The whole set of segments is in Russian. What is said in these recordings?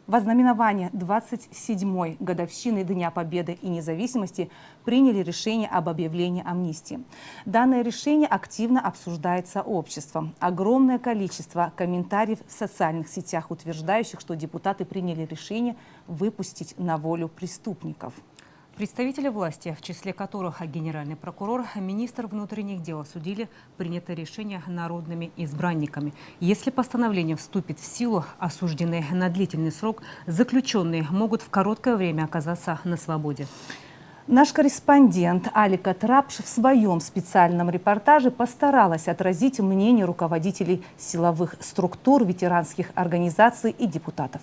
Во знаменование 27-й годовщины Дня Победы и независимости приняли решение об объявлении амнистии. Данное решение активно обсуждается обществом. Огромное количество комментариев в социальных сетях, утверждающих, что депутаты приняли решение выпустить на волю преступников. Представители власти, в числе которых генеральный прокурор, министр внутренних дел, осудили принятое решение народными избранниками. Если постановление вступит в силу, осужденные на длительный срок заключенные могут в короткое время оказаться на свободе. Наш корреспондент Алика Трапш в своем специальном репортаже постаралась отразить мнение руководителей силовых структур, ветеранских организаций и депутатов.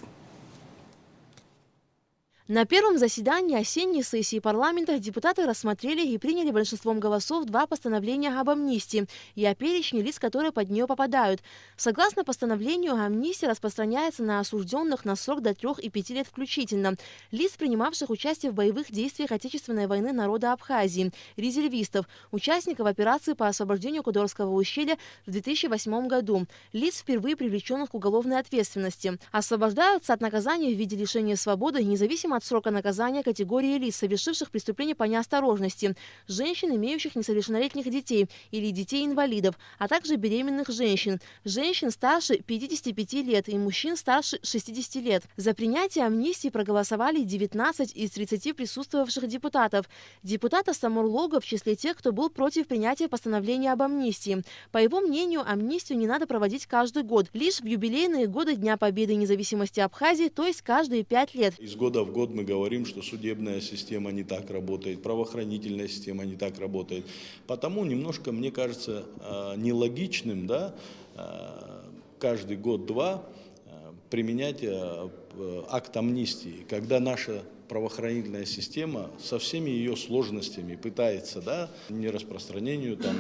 На первом заседании осенней сессии парламента депутаты рассмотрели и приняли большинством голосов два постановления об амнистии и о перечне лиц, которые под нее попадают. Согласно постановлению, амнистия распространяется на осужденных на срок до 3 и 5 лет включительно, лиц, принимавших участие в боевых действиях Отечественной войны народа Абхазии, резервистов, участников операции по освобождению Кудорского ущелья в 2008 году, лиц, впервые привлеченных к уголовной ответственности. Освобождаются от наказания в виде лишения свободы независимо от срока наказания категории лиц, совершивших преступление по неосторожности, женщин, имеющих несовершеннолетних детей или детей-инвалидов, а также беременных женщин, женщин старше 55 лет и мужчин старше 60 лет. За принятие амнистии проголосовали 19 из 30 присутствовавших депутатов. Депутат Астамур-Лого в числе тех, кто был против принятия постановления об амнистии. По его мнению, амнистию не надо проводить каждый год, лишь в юбилейные годы Дня Победы и независимости Абхазии, то есть каждые 5 лет. Из года в год мы говорим, что судебная система не так работает, правоохранительная система не так работает. Потому немножко, мне кажется, нелогичным, да, каждый год-два применять акт амнистии, когда наша правоохранительная система со всеми ее сложностями пытается, да, не распространению, там,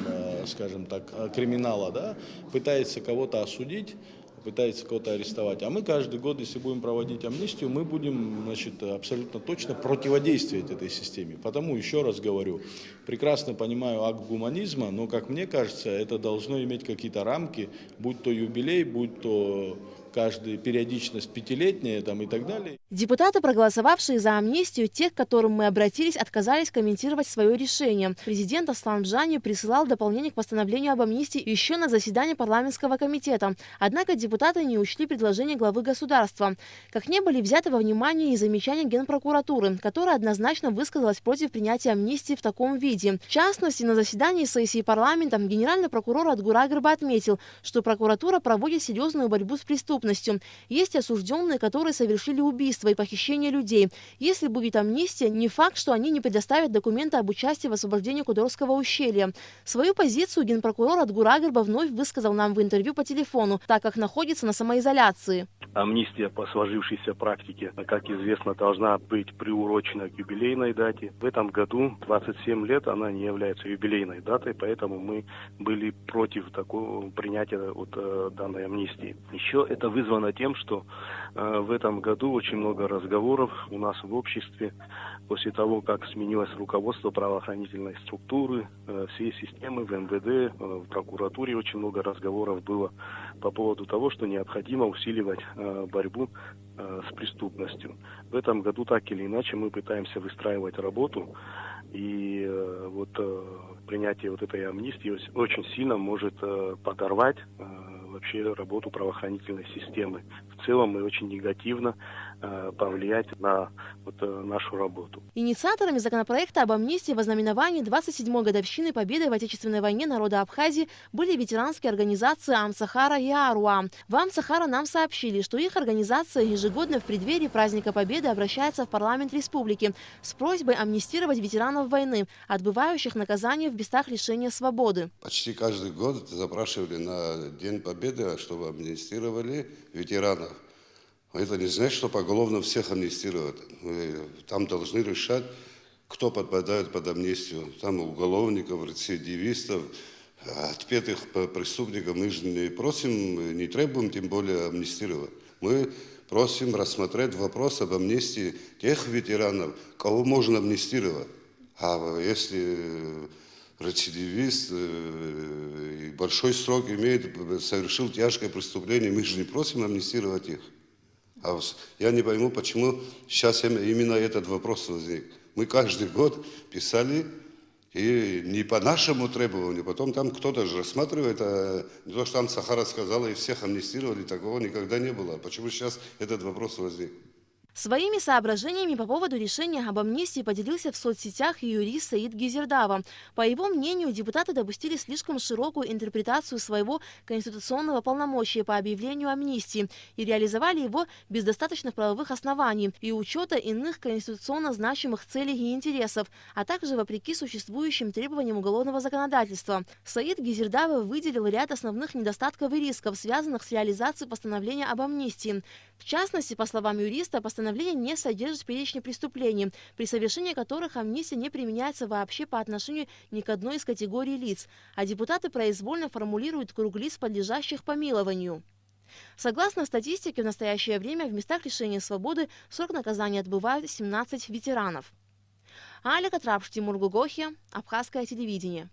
скажем так, криминала, да, пытается кого-то осудить, пытается кого-то арестовать. А мы каждый год, если будем проводить амнистию, мы будем, значит, абсолютно точно противодействовать этой системе. Потому, еще раз говорю, прекрасно понимаю акт гуманизма, но, как мне кажется, это должно иметь какие-то рамки, будь то юбилей, будь то каждая периодичность пятилетняя там, и так далее. Депутаты, проголосовавшие за амнистию, те, к которым мы обратились, отказались комментировать свое решение. Президент Аслан Бжани присылал дополнение к постановлению об амнистии еще на заседании парламентского комитета. Однако депутаты не учли предложение главы государства. Как не были взяты во внимание и замечания Генпрокуратуры, которая однозначно высказалась против принятия амнистии в таком виде. В частности, на заседании сессии парламента генеральный прокурор Адгур Агрба отметил, что прокуратура проводит серьезную борьбу с преступностью. Есть осужденные, которые совершили убийство и похищение людей. Если будет амнистия, не факт, что они не предоставят документы об участии в освобождении Кудорского ущелья. Свою позицию генпрокурор Адгур Агрба вновь высказал нам в интервью по телефону, так как находится на самоизоляции. Амнистия по сложившейся практике, как известно, должна быть приурочена к юбилейной дате. В этом году 27 лет она не является юбилейной датой, поэтому мы были против такого принятия данной амнистии. Еще это вызвано тем, что в этом году очень много разговоров у нас в обществе после того, как сменилось руководство правоохранительной структуры, всей системы в МВД, в прокуратуре очень много разговоров было по поводу того, что необходимо усиливать борьбу с преступностью. В этом году так или иначе мы пытаемся выстраивать работу, и принятие этой амнистии очень сильно может подорвать вообще работу правоохранительной системы в целом и очень негативно повлиять на нашу работу. Инициаторами законопроекта об амнистии во знаменовании 27-й годовщины Победы в Отечественной войне народа Абхазии были ветеранские организации Амсахара и Аруа. В Амсахара нам сообщили, что их организация ежегодно в преддверии праздника Победы обращается в парламент республики с просьбой амнистировать ветеранов войны, отбывающих наказание в местах лишения свободы. Почти каждый год запрашивали на День Победы, чтобы амнистировали ветеранов. Это не значит, что поголовно всех амнистировать. Там должны решать, кто подпадает под амнистию. Там уголовников, рецидивистов, отпетых преступников мы же не просим, не требуем, тем более амнистировать. Мы просим рассмотреть вопрос об амнистии тех ветеранов, кого можно амнистировать. А если рецидивист и большой срок имеет, совершил тяжкое преступление, мы же не просим амнистировать их. Я не пойму, почему сейчас именно этот вопрос возник. Мы каждый год писали, и не по нашему требованию, потом там кто-то же рассматривает, а не то, что там Сахара сказала, и всех амнистировали, такого никогда не было. Почему сейчас этот вопрос возник? Своими соображениями по поводу решения об амнистии поделился в соцсетях юрист Саид Гизердава. По его мнению, депутаты допустили слишком широкую интерпретацию своего конституционного полномочия по объявлению амнистии и реализовали его без достаточных правовых оснований и учета иных конституционно значимых целей и интересов, а также вопреки существующим требованиям уголовного законодательства. Саид Гизердава выделил ряд основных недостатков и рисков, связанных с реализацией постановления об амнистии. В частности, по словам юриста, постановление не содержит перечня преступлений, при совершении которых амнистия не применяется вообще по отношению ни к одной из категорий лиц, а депутаты произвольно формулируют круг лиц, подлежащих помилованию. Согласно статистике, в настоящее время в местах лишения свободы срок наказания отбывают 17 ветеранов. Аля Катрапш, Тимур Гугохи, Абхазское телевидение.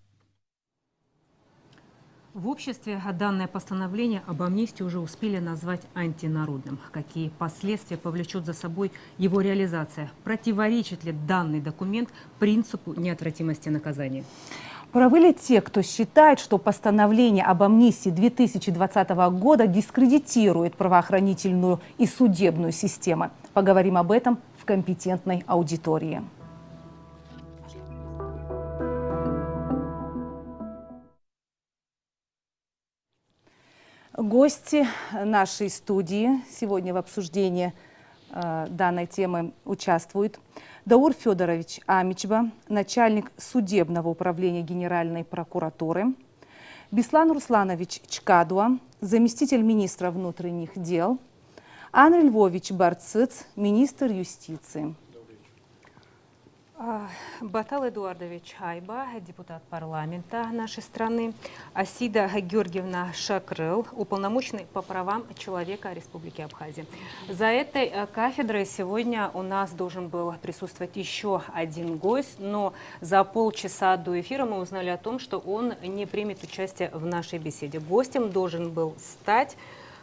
В обществе данное постановление об амнистии уже успели назвать антинародным. Какие последствия повлечет за собой его реализация? Противоречит ли данный документ принципу неотвратимости наказания? Правы ли те, кто считает, что постановление об амнистии 2020 года дискредитирует правоохранительную и судебную систему? Поговорим об этом в компетентной аудитории. Гости нашей студии сегодня в обсуждении данной темы участвуют. Даур Федорович Амичба, начальник судебного управления Генеральной прокуратуры. Беслан Русланович Чкадуа, заместитель министра внутренних дел. Андрей Львович Барцыц, министр юстиции. Батал Эдуардович Айба, депутат парламента нашей страны. Асида Георгиевна Шакрыл, уполномоченный по правам человека Республики Абхазия. За этой кафедрой сегодня у нас должен был присутствовать еще один гость, но за полчаса до эфира мы узнали о том, что он не примет участие в нашей беседе. Гостем должен был стать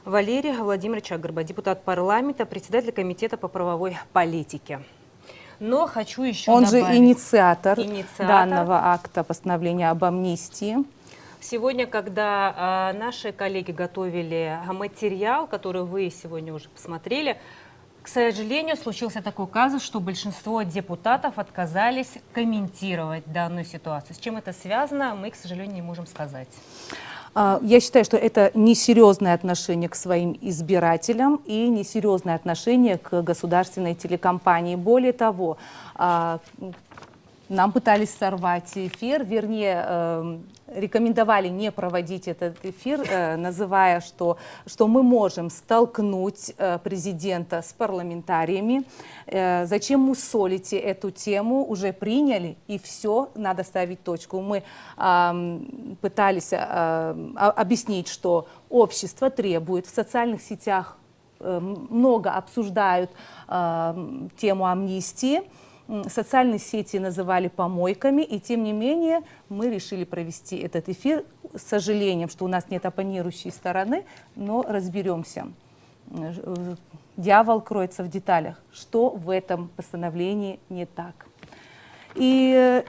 Валерий Владимирович Агарба, депутат парламента, председатель комитета по правовой политике. Но хочу еще Он добавить. же инициатор данного акта постановления об амнистии. Сегодня, когда наши коллеги готовили материал, который вы сегодня уже посмотрели, к сожалению, случился такой казус, что большинство депутатов отказались комментировать данную ситуацию. С чем это связано, мы, к сожалению, не можем сказать. Я считаю, что это несерьезное отношение к своим избирателям и несерьезное отношение к государственной телекомпании. Более того, нам пытались сорвать эфир, вернее, рекомендовали не проводить этот эфир, называя, что мы можем столкнуть президента с парламентариями. Зачем мусолите эту тему? Уже приняли, и все, надо ставить точку. Мы пытались объяснить, что общество требует, в социальных сетях много обсуждают тему амнистии. Социальные сети называли помойками, и тем не менее мы решили провести этот эфир. С сожалением, что у нас нет оппонирующей стороны, но разберемся. Дьявол кроется в деталях. Что в этом постановлении не так? И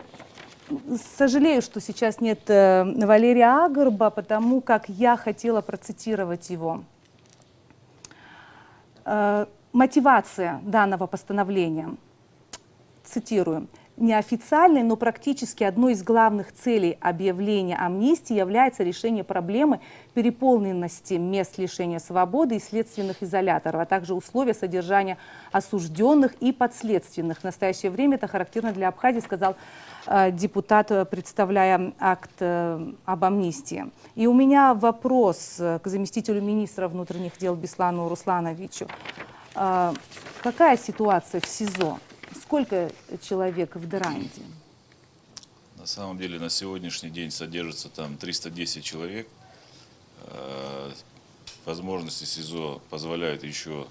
сожалею, что сейчас нет Валерия Агарба, потому как я хотела процитировать его. Мотивация данного постановления. Цитирую. Неофициальной, но практически одной из главных целей объявления амнистии является решение проблемы переполненности мест лишения свободы и следственных изоляторов, а также условия содержания осужденных и подследственных. В настоящее время это характерно для Абхазии, сказал депутат, представляя акт об амнистии. И у меня вопрос к заместителю министра внутренних дел Беслану Руслановичу. Какая ситуация в СИЗО? Сколько человек в Деранде? На самом деле на сегодняшний день содержится там 310 человек. Возможности СИЗО позволяют еще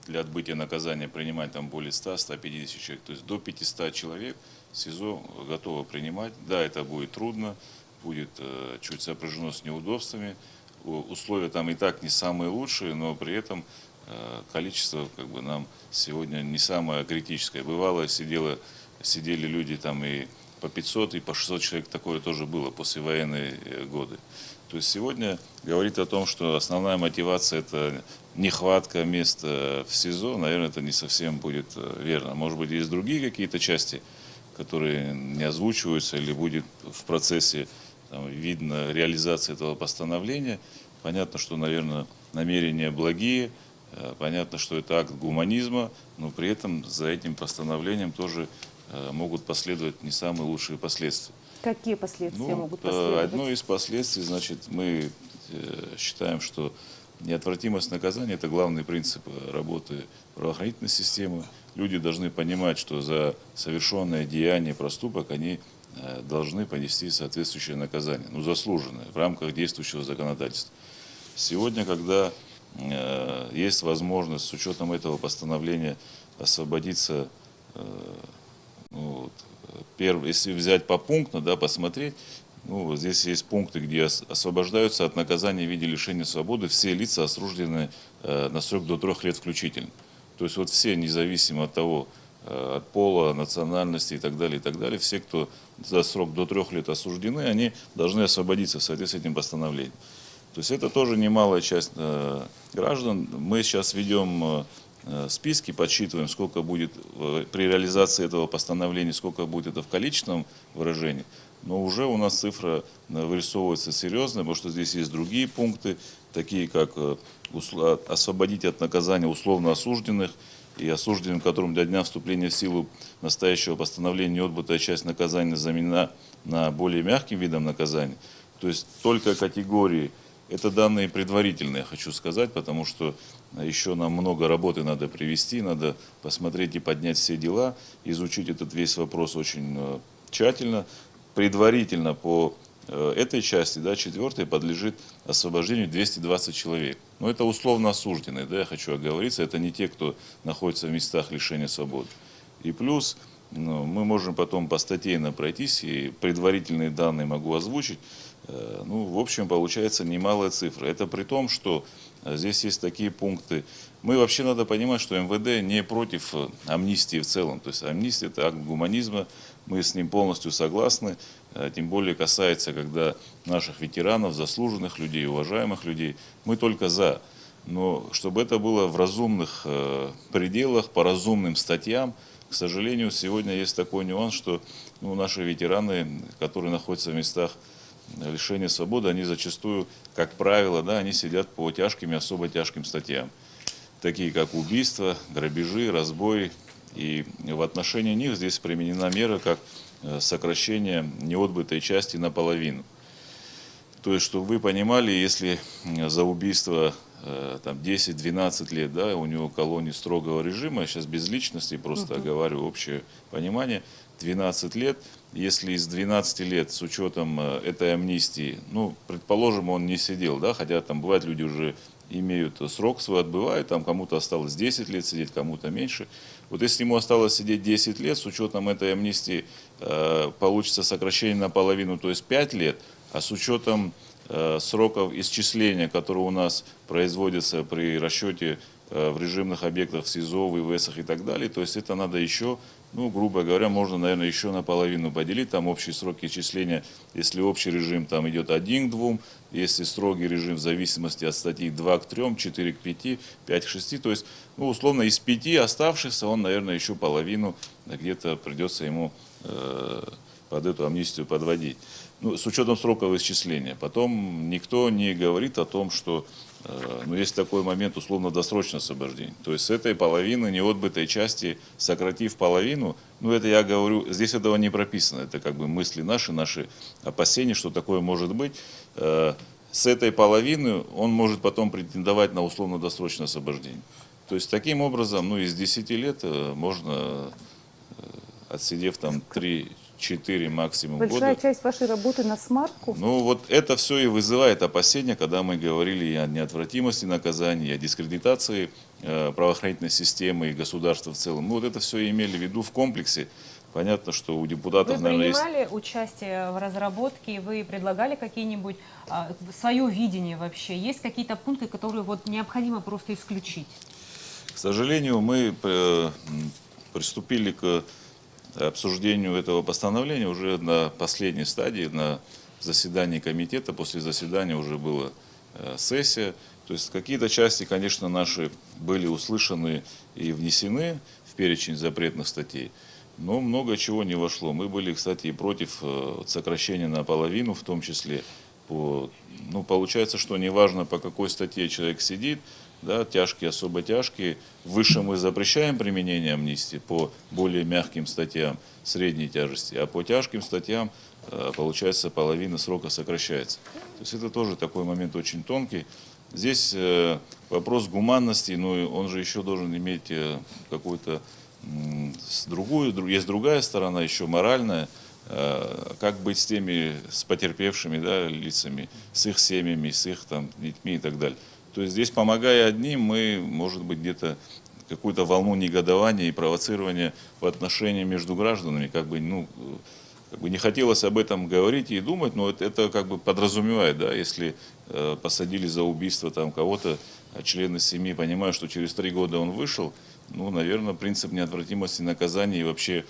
для отбытия наказания принимать там более 100-150 человек. То есть до 500 человек СИЗО готово принимать. Да, это будет трудно, будет чуть сопряжено с неудобствами. Условия там и так не самые лучшие, но при этом количество как бы нам сегодня не самое критическое. Бывало, сидели люди там и по 500, и по 600 человек, такое тоже было послевоенные годы. То есть сегодня говорить о том, что основная мотивация – это нехватка мест в СИЗО, наверное, это не совсем будет верно. Может быть, есть другие какие-то части, которые не озвучиваются или будет в процессе там, видно реализации этого постановления. Понятно, что, наверное, намерения благие, понятно, что это акт гуманизма, но при этом за этим постановлением тоже могут последовать не самые лучшие последствия. Какие последствия могут последовать? Одно из последствий, значит, мы считаем, что неотвратимость наказания – это главный принцип работы правоохранительной системы. Люди должны понимать, что за совершенное деяние, проступок, они должны понести соответствующее наказание, ну, заслуженное, в рамках действующего законодательства. Сегодня, когда есть возможность с учетом этого постановления освободиться, ну, если взять попунктно, да, посмотреть, ну, вот здесь есть пункты, где освобождаются от наказания в виде лишения свободы все лица, осужденные на срок до 3 лет включительно. То есть вот все, независимо от того, от пола, национальности и так далее, все, кто за срок до 3 лет осуждены, они должны освободиться в соответствии с этим постановлением. То есть это тоже немалая часть граждан. Мы сейчас ведем списки, подсчитываем, сколько будет при реализации этого постановления, сколько будет это в количественном выражении. Но уже у нас цифра вырисовывается серьезная, потому что здесь есть другие пункты, такие как освободить от наказания условно осужденных и осужденным, которым для дня вступления в силу настоящего постановления неотбытая часть наказания заменена на более мягким видом наказания. То есть только категории. Это данные предварительные, хочу сказать, потому что еще нам много работы надо привести, надо посмотреть и поднять все дела, изучить этот весь вопрос очень тщательно. Предварительно по этой части, да, 4-й, подлежит освобождению 220 человек. Но это условно осужденные, да, я хочу оговориться, это не те, кто находится в местах лишения свободы. И плюс мы можем потом постатейно пройтись, и предварительные данные могу озвучить. Ну, в общем, получается немалая цифра. Это при том, что здесь есть такие пункты. Мы вообще надо понимать, что МВД не против амнистии в целом. То есть амнистия – это акт гуманизма, мы с ним полностью согласны. Тем более касается, когда наших ветеранов, заслуженных людей, уважаемых людей. Мы только за. Но чтобы это было в разумных пределах, по разумным статьям. К сожалению, сегодня есть такой нюанс, что наши ветераны, которые находятся в местах лишения свободы, они зачастую, как правило, да, они сидят по тяжким и особо тяжким статьям, такие как убийство, грабежи, разбой. И в отношении них здесь применена мера как сокращение неотбытой части наполовину. То есть, чтобы вы понимали, если за убийство там 10-12 лет, да, у него колонии строгого режима, я сейчас без личности просто оговариваю общее понимание, 12 лет, если из 12 лет с учетом этой амнистии, ну, предположим, он не сидел, да, хотя там бывает, люди уже имеют срок свой, отбывают, там кому-то осталось 10 лет сидеть, кому-то меньше. Вот если ему осталось сидеть 10 лет, с учетом этой амнистии получится сокращение наполовину, то есть 5 лет, а с учетом сроков исчисления, которые у нас производятся при расчете в режимных объектах, в СИЗО, в ИВСах и так далее, то есть это надо еще, ну, грубо говоря, можно, наверное, еще наполовину поделить, там общие сроки исчисления, если общий режим там идет 1 к 2, если строгий режим в зависимости от статьи 2 к 3, 4 к 5, 5 к 6, то есть, ну, условно, из 5 оставшихся он, наверное, еще половину где-то придется ему под эту амнистию подводить. Ну, с учетом сроков исчисления. Потом никто не говорит о том, что есть такой момент условно-досрочного освобождения. То есть с этой половины неотбытой части, сократив половину, ну это я говорю, здесь этого не прописано, это как бы мысли наши опасения, что такое может быть. С этой половины он может потом претендовать на условно-досрочное освобождение. То есть таким образом, ну из 10 лет можно, отсидев там 3-4 максимум Большая года. часть вашей работы на смарку? Ну вот это все и вызывает опасения, когда мы говорили о неотвратимости наказания, о дискредитации правоохранительной системы и государства в целом. Мы вот это все имели в виду в комплексе. Понятно, что у депутатов, Вы наверное, есть... принимали участие в разработке, вы предлагали какие-нибудь, свое видение вообще? Есть какие-то пункты, которые вот необходимо просто исключить? сожалению, мы приступили к обсуждению этого постановления уже на последней стадии, на заседании комитета. После заседания уже была сессия. То есть какие-то части, конечно, наши были услышаны и внесены в перечень запретных статей, но много чего не вошло. Мы были, кстати, и против сокращения наполовину, в том числе получается, что неважно, по какой статье человек сидит, да, тяжкие, особо тяжкие, выше мы запрещаем применение амнистии по более мягким статьям средней тяжести, а по тяжким статьям, получается, половина срока сокращается. То есть это тоже такой момент очень тонкий. Здесь вопрос гуманности, но он же еще должен иметь какую-то есть другая сторона, еще моральная. Как быть с потерпевшими, да, лицами, с их семьями, с их детьми и так далее. То есть здесь, помогая одним, мы, может быть, где-то какую-то волну негодования и провоцирования в отношении между гражданами, как бы не хотелось об этом говорить и думать, но это как бы подразумевает, да, если посадили за убийство кого-то, а члены семьи понимают, что через 3 года он вышел, наверное, принцип неотвратимости наказания и вообще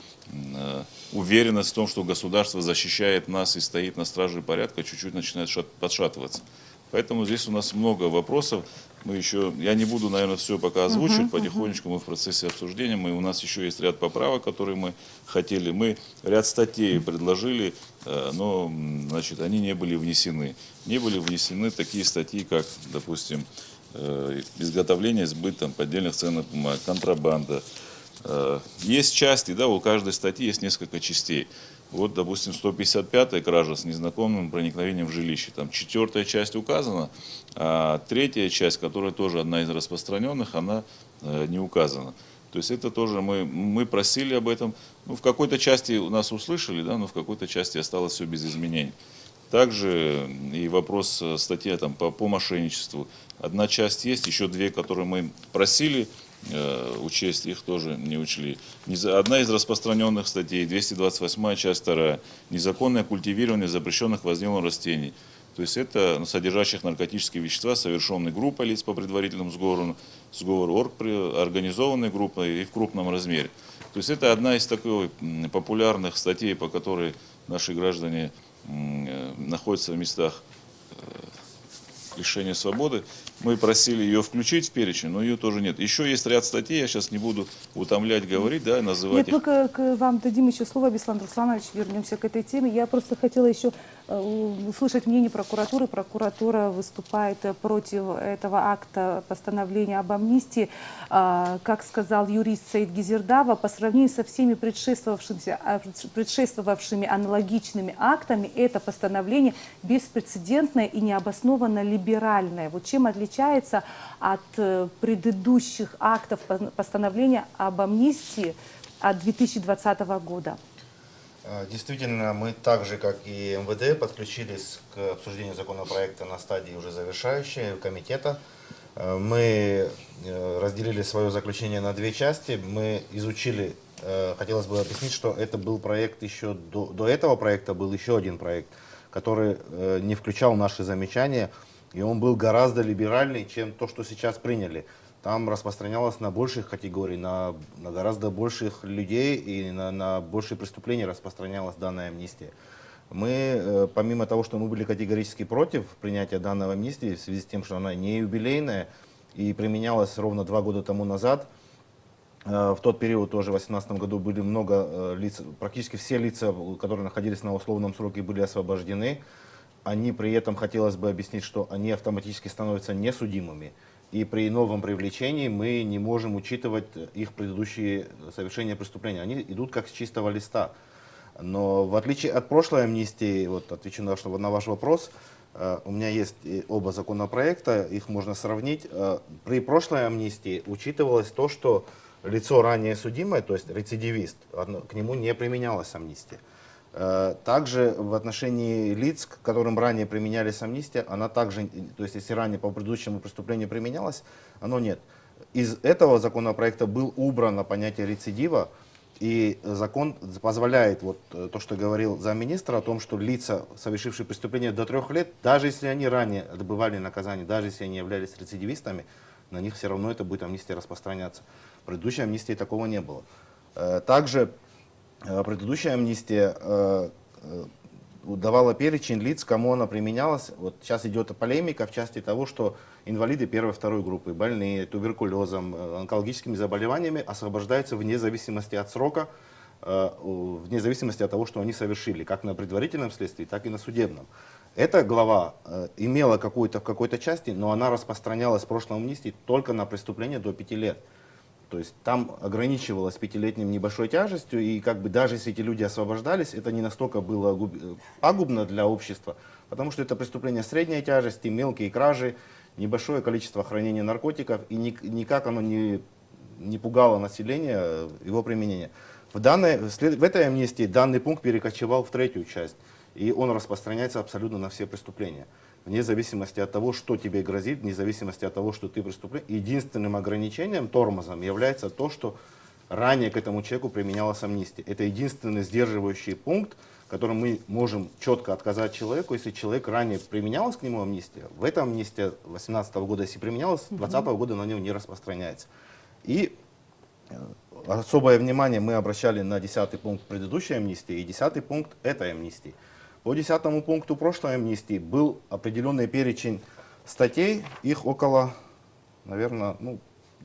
уверенность в том, что государство защищает нас и стоит на страже порядка, чуть-чуть начинает подшатываться. Поэтому здесь у нас много вопросов. Я не буду, наверное, все пока озвучивать, потихонечку мы в процессе обсуждения. У нас еще есть ряд поправок, которые мы хотели. Мы ряд статей предложили, но, значит, они не были внесены. Не были внесены такие статьи, как, допустим, изготовление, сбыт поддельных ценных бумаг, контрабанда. Есть части, да, у каждой статьи есть несколько частей. Вот, допустим, 155-я кража с незнакомым проникновением в жилище. Там 4-я часть указана, а 3-я часть, которая тоже одна из распространенных, она не указана. То есть это тоже мы просили об этом. В какой-то части у нас услышали, да, но в какой-то части осталось все без изменений. Также и вопрос статья по мошенничеству. Одна часть есть, еще 2, которые мы просили учесть, их тоже не учли. Одна из распространенных статей, 228 часть 2, незаконное культивирование запрещенных возделанных растений. То есть это содержащих наркотические вещества, совершенные группой лиц по предварительному сговору, организованной группой и в крупном размере. То есть это одна из таких популярных статей, по которой наши граждане находятся в местах лишения свободы. Мы просили ее включить в перечень, но ее тоже нет. Еще есть ряд статей, я сейчас не буду утомлять, говорить, да, называть их. Нет, мы к вам дадим еще слово, Беслан Русланович, вернемся к этой теме. Я просто хотела еще услышать мнение прокуратуры. Прокуратура выступает против этого акта постановления об амнистии. Как сказал юрист Саид Гизердава, по сравнению со всеми предшествовавшими аналогичными актами, это постановление беспрецедентное и необоснованно либеральное. Вот чем отличается от предыдущих актов постановления об амнистии от 2020 года? Действительно, мы так же, как и МВД, подключились к обсуждению законопроекта на стадии уже завершающей комитета. Мы разделили свое заключение на 2 части. Мы изучили, хотелось бы объяснить, что это был проект еще до этого проекта, был еще один проект, который не включал наши замечания, и он был гораздо либеральнее, чем то, что сейчас приняли. Там распространялось на больших категорий, на гораздо больших людей и на большие преступления распространялась данная амнистия. Мы, помимо того, что мы были категорически против принятия данной амнистии, в связи с тем, что она не юбилейная и применялась ровно 2 года тому назад, в тот период, тоже в 2018 году, были много лиц, практически все лица, которые находились на условном сроке, были освобождены. Они при этом, хотелось бы объяснить, что они автоматически становятся несудимыми. И при новом привлечении мы не можем учитывать их предыдущие совершения преступления. Они идут как с чистого листа. Но в отличие от прошлой амнистии, вот отвечу на ваш вопрос, у меня есть оба законопроекта, их можно сравнить. При прошлой амнистии учитывалось то, что лицо ранее судимое, то есть рецидивист, к нему не применялась амнистия. Также в отношении лиц, к которым ранее применялись амнистия, она также, то есть если ранее по предыдущему преступлению применялось, оно нет. Из этого законопроекта был убрано понятие рецидива, и закон позволяет, вот то, что говорил замминистра, о том, что лица, совершившие преступление до 3 лет, даже если они ранее отбывали наказание, даже если они являлись рецидивистами, на них все равно это будет амнистия распространяться. В предыдущей амнистии такого не было. Также предыдущая амнистия давала перечень лиц, кому она применялась. Вот сейчас идет полемика в части того, что инвалиды первой и второй группы, больные туберкулезом, онкологическими заболеваниями освобождаются вне зависимости от срока, вне зависимости от того, что они совершили, как на предварительном следствии, так и на судебном. Эта глава имела в какой-то части, но она распространялась в прошлой амнистии только на преступления до 5 лет. То есть там ограничивалось 5-летним небольшой тяжестью, и как бы даже если эти люди освобождались, это не настолько было пагубно для общества, потому что это преступление средней тяжести, мелкие кражи, небольшое количество хранения наркотиков, и никак оно не пугало население, его применение. В этой амнистии данный пункт перекочевал в третью часть, и он распространяется абсолютно на все преступления. Вне зависимости от того, что тебе грозит, вне зависимости от того, что ты преступник. Единственным ограничением, тормозом, является то, что ранее к этому человеку применялась амнистия. Это единственный сдерживающий пункт, которым мы можем четко отказать человеку, если человек ранее применялась к нему амнистия. В этой амнистии 2018 года, если применялась, 2020 года на него не распространяется. И особое внимание мы обращали на 10-й пункт предыдущей амнистии и 10-й пункт этой амнистии. По 10-му пункту прошлой амнистии был определенный перечень статей, их около, наверное,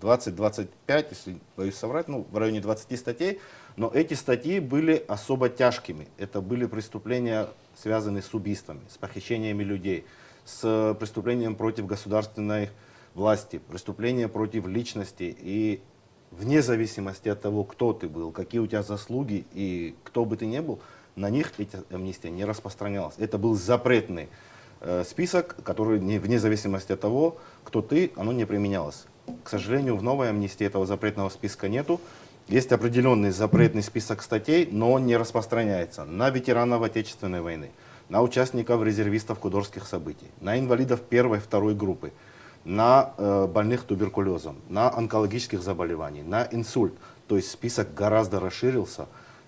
20-25, если боюсь соврать, в районе 20 статей, но эти статьи были особо тяжкими. Это были преступления, связанные с убийствами, с похищениями людей, с преступлением против государственной власти, преступления против личности. И вне зависимости от того, кто ты был, какие у тебя заслуги и кто бы ты ни был, на них эта амнистия не распространялась. Это был запретный список, который вне зависимости от того, кто ты, оно не применялось. К сожалению, в новой амнистии этого запретного списка нету. Есть определенный запретный список статей, но он не распространяется на ветеранов Отечественной войны, на участников резервистов Кудорских событий, на инвалидов первой и второй группы, на больных туберкулезом, на онкологических заболеваний, на инсульт. То есть список гораздо расширился.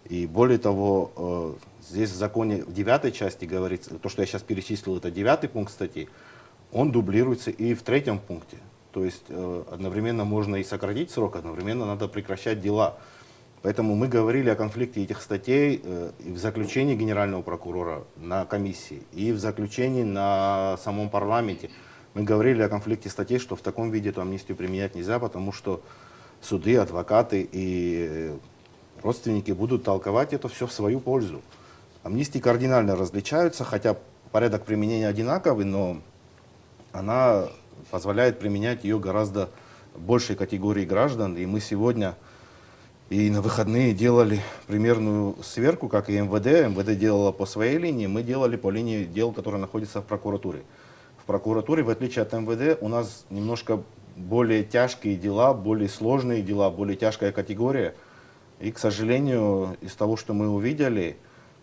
И более того, здесь в законе в 9 части говорится, то, что я сейчас перечислил, это 9 пункт статьи, он дублируется и в 3 пункте. То есть одновременно можно и сократить срок, одновременно надо прекращать дела. Поэтому мы говорили о конфликте этих статей и в заключении генерального прокурора на комиссии, и в заключении на самом парламенте. Мы говорили о конфликте статей, что в таком виде эту амнистию применять нельзя, потому что суды, адвокаты и родственники будут толковать это все в свою пользу. Амнистии кардинально различаются, хотя порядок применения одинаковый, но она позволяет применять ее гораздо большей категории граждан. И мы сегодня и на выходные делали примерную сверку, как и МВД. МВД делала по своей линии, мы делали по линии дел, которые находятся в прокуратуре. В прокуратуре, в отличие от МВД, у нас немножко более тяжкие дела, более сложные дела, более тяжкая категория. И, к сожалению, из того, что мы увидели,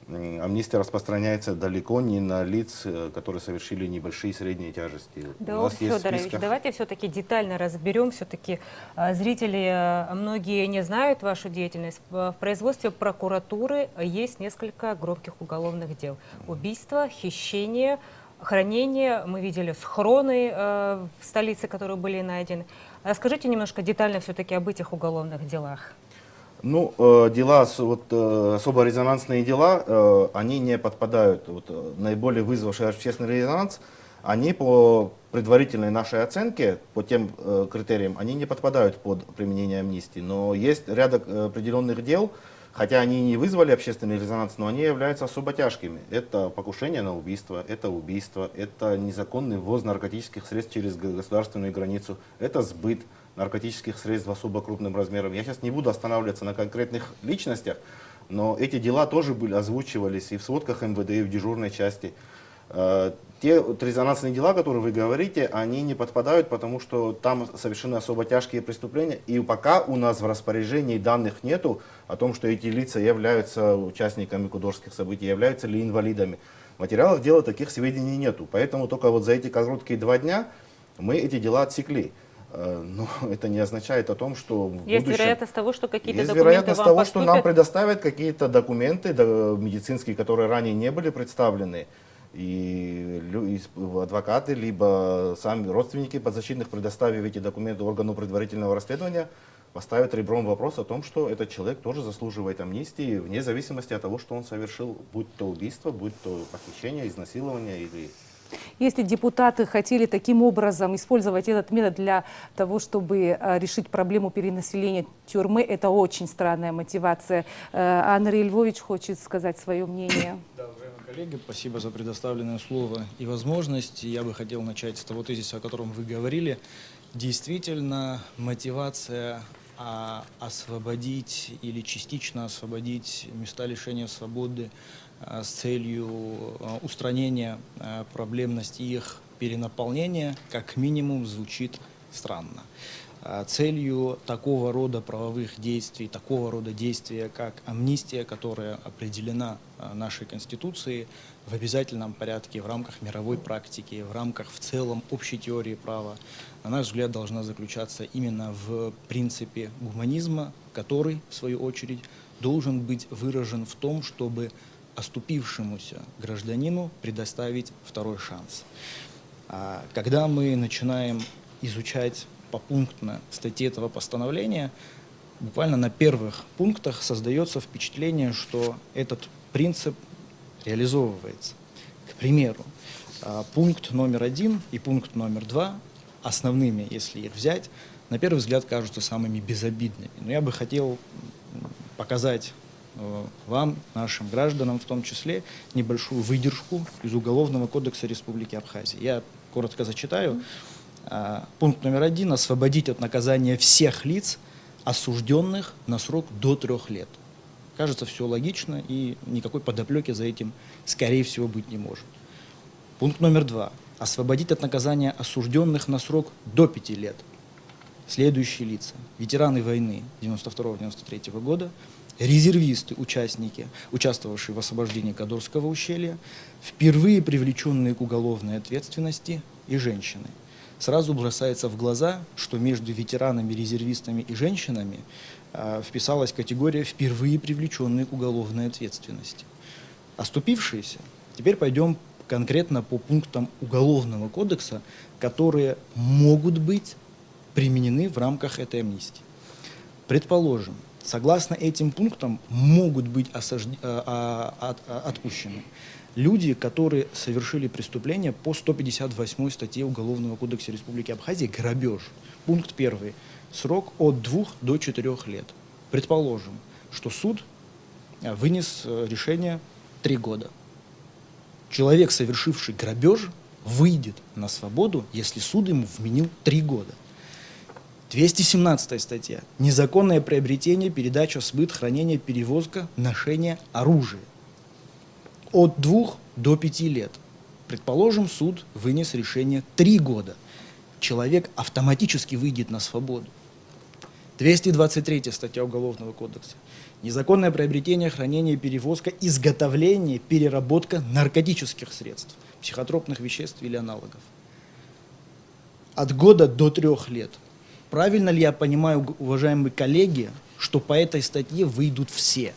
амнистия распространяется далеко не на лиц, которые совершили небольшие и средние тяжести. Даур Федорович, давайте все-таки детально разберем. Все-таки зрители, многие не знают вашу деятельность. В производстве прокуратуры есть несколько громких уголовных дел. Убийство, хищение, хранение. Мы видели схроны в столице, которые были найдены. Расскажите немножко детально все-таки об этих уголовных делах. Дела, особо резонансные дела, они не подпадают, наиболее вызвавшие общественный резонанс, они по предварительной нашей оценке, по тем критериям, они не подпадают под применение амнистии. Но есть ряд определенных дел, хотя они не вызвали общественный резонанс, но они являются особо тяжкими. Это покушение на убийство, это незаконный ввоз наркотических средств через государственную границу, это сбыт наркотических средств особо крупным размером. Я сейчас не буду останавливаться на конкретных личностях, но эти дела тоже озвучивались и в сводках МВД, и в дежурной части. Те резонансные дела, которые вы говорите, они не подпадают, потому что там совершены особо тяжкие преступления. И пока у нас в распоряжении данных нету о том, что эти лица являются участниками Кудорских событий, являются ли инвалидами. Материалов дела таких сведений нету. Поэтому только за эти короткие 2 дня мы эти дела отсекли. Но это не означает о том, что в есть будущем... вероятность того, что какие-то есть документы вероятность вам того, поступят? что нам предоставят какие-то документы медицинские, которые ранее не были представлены. и адвокаты, либо сами родственники подзащитных, предоставив эти документы органу предварительного расследования, поставят ребром вопрос о том, что этот человек тоже заслуживает амнистии, вне зависимости от того, что он совершил, будь то убийство, будь то похищение, изнасилование или... Если депутаты хотели таким образом использовать этот метод для того, чтобы решить проблему перенаселения тюрьмы, это очень странная мотивация. Андрей Львович хочет сказать свое мнение. Да, уважаемые коллеги, спасибо за предоставленное слово и возможность. Я бы хотел начать с того тезиса, о котором вы говорили. Действительно, мотивация освободить или частично освободить места лишения свободы с целью устранения проблемности их перенаполнения, как минимум, звучит странно. Целью такого рода правовых действий, такого рода действия, как амнистия, которая определена нашей Конституцией в обязательном порядке, в рамках мировой практики, в рамках в целом общей теории права, на наш взгляд, должна заключаться именно в принципе гуманизма, который, в свою очередь, должен быть выражен в том, чтобы оступившемуся гражданину предоставить второй шанс. Когда мы начинаем изучать попунктно статьи этого постановления, буквально на первых пунктах создается впечатление, что этот принцип реализовывается. К примеру, пункт номер 1 и пункт номер 2, основными, если их взять, на первый взгляд кажутся самыми безобидными. Но я бы хотел показать вам, нашим гражданам в том числе, небольшую выдержку из Уголовного кодекса Республики Абхазия. Я коротко зачитаю. Пункт номер 1. Освободить от наказания всех лиц, осужденных на срок до 3 лет. Кажется, все логично, и никакой подоплеки за этим, скорее всего, быть не может. Пункт номер 2. Освободить от наказания осужденных на срок до 5 лет. Следующие лица. Ветераны войны 92-93 года, резервисты, участвовавшие в освобождении Кадорского ущелья, впервые привлеченные к уголовной ответственности и женщины. Сразу бросается в глаза, что между ветеранами, резервистами и женщинами вписалась категория «впервые привлеченные к уголовной ответственности». Оступившиеся, теперь пойдем конкретно по пунктам Уголовного кодекса, которые могут быть применены в рамках этой амнистии. Предположим, согласно этим пунктам могут быть отпущены люди, которые совершили преступление по 158 статье Уголовного кодекса Республики Абхазия «Грабеж». Пункт 1. Срок от 2 до 4 лет. Предположим, что суд вынес решение 3 года. Человек, совершивший грабеж, выйдет на свободу, если суд ему вменил 3 года. 217 статья. Незаконное приобретение, передача, сбыт, хранение, перевозка, ношение оружия. От 2 до 5 лет. Предположим, суд вынес решение 3 года. Человек автоматически выйдет на свободу. 223 статья Уголовного кодекса. Незаконное приобретение, хранение, перевозка, изготовление, переработка наркотических средств, психотропных веществ или аналогов. От года до 3 лет. Правильно ли я понимаю, уважаемые коллеги, что по этой статье выйдут все?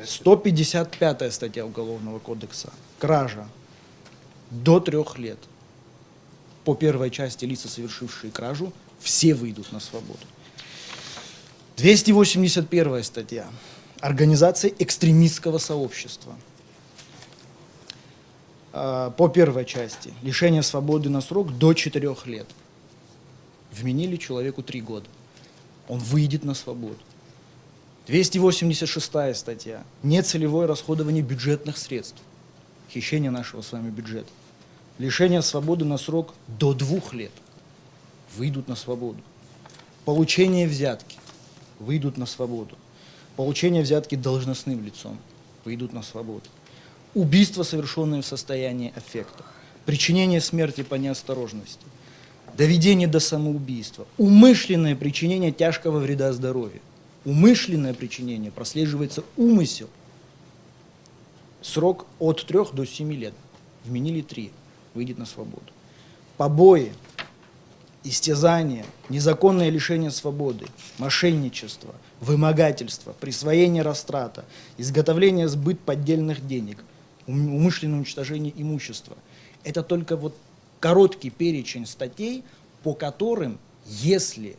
155 статья Уголовного кодекса. Кража. До 3 лет. По первой части лица, совершившие кражу, все выйдут на свободу. 281 статья. Организация экстремистского сообщества. По первой части. Лишение свободы на срок до 4 лет. Вменили человеку 3 года. Он выйдет на свободу. 286 статья. Нецелевое расходование бюджетных средств. Хищение нашего с вами бюджета. Лишение свободы на срок до 2 лет. Выйдут на свободу. Получение взятки. Выйдут на свободу. Получение взятки должностным лицом. Выйдут на свободу. Убийство, совершенное в состоянии аффекта. Причинение смерти по неосторожности. Доведение до самоубийства. Умышленное причинение тяжкого вреда здоровью. Умышленное причинение, прослеживается умысел. Срок от 3 до 7 лет. Вменили 3. Выйдет на свободу. Побои, истязание, незаконное лишение свободы, мошенничество, вымогательство, присвоение растрата, изготовление, сбыт поддельных денег. умышленное уничтожение имущества. Это только вот короткий перечень статей, по которым, если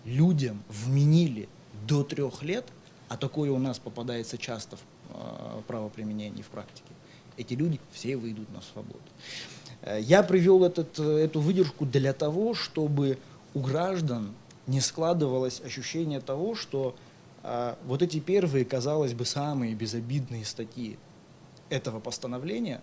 людям вменили до 3 лет, а такое у нас попадается часто в правоприменении, в практике, эти люди все выйдут на свободу. Я привел эту выдержку для того, чтобы у граждан не складывалось ощущение того, что вот эти первые, казалось бы, самые безобидные статьи этого постановления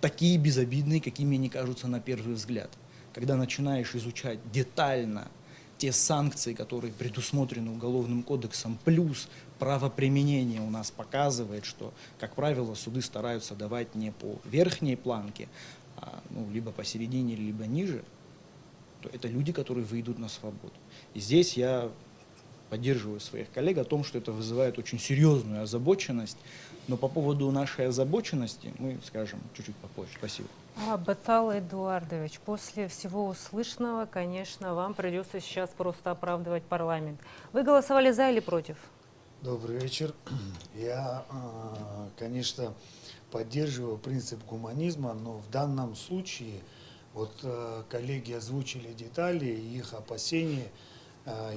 такие безобидные, какими они кажутся на первый взгляд. Когда начинаешь изучать детально те санкции, которые предусмотрены Уголовным кодексом, плюс правоприменение у нас показывает, что, как правило, суды стараются давать не по верхней планке, либо посередине, либо ниже, то это люди, которые выйдут на свободу. И здесь я поддерживаю своих коллег о том, что это вызывает очень серьезную озабоченность, но по поводу нашей озабоченности мы скажем чуть-чуть попозже. Спасибо. Батал Эдуардович, после всего услышанного, конечно, вам придется сейчас просто оправдывать парламент. Вы голосовали за или против? Добрый вечер. Я, конечно, поддерживаю принцип гуманизма, но в данном случае, вот коллеги озвучили детали и их опасения,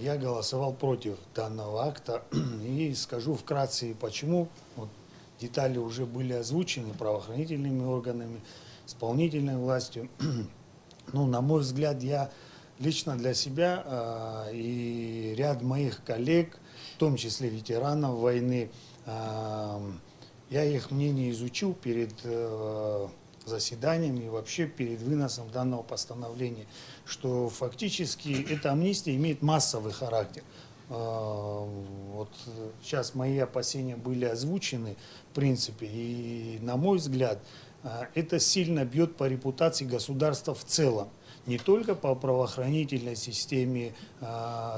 я голосовал против данного акта. И скажу вкратце, почему. Вот детали уже были озвучены правоохранительными органами, исполнительной властью. Ну, на мой взгляд, я лично для себя и ряд моих коллег, в том числе ветеранов войны, я их мнение изучил перед заседанием и вообще перед выносом данного постановления, что фактически эта амнистия имеет массовый характер. Вот сейчас мои опасения были озвучены, в принципе, и, на мой взгляд, это сильно бьет по репутации государства в целом. Не только по правоохранительной системе,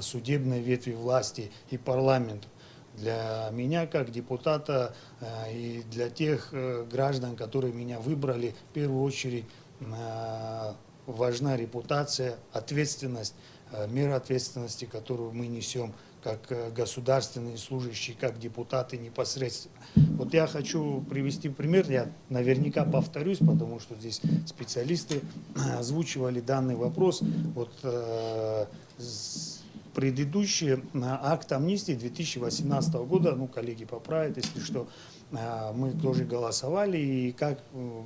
судебной ветви власти и парламенту. Для меня, как депутата, и для тех граждан, которые меня выбрали, в первую очередь важна репутация, ответственность, мера ответственности, которую мы несем как государственные служащие, как депутаты непосредственно. Вот я хочу привести пример, я наверняка повторюсь, потому что здесь специалисты озвучивали данный вопрос. Вот предыдущий акт амнистии 2018 года, ну, коллеги поправят, если что, мы тоже голосовали, и как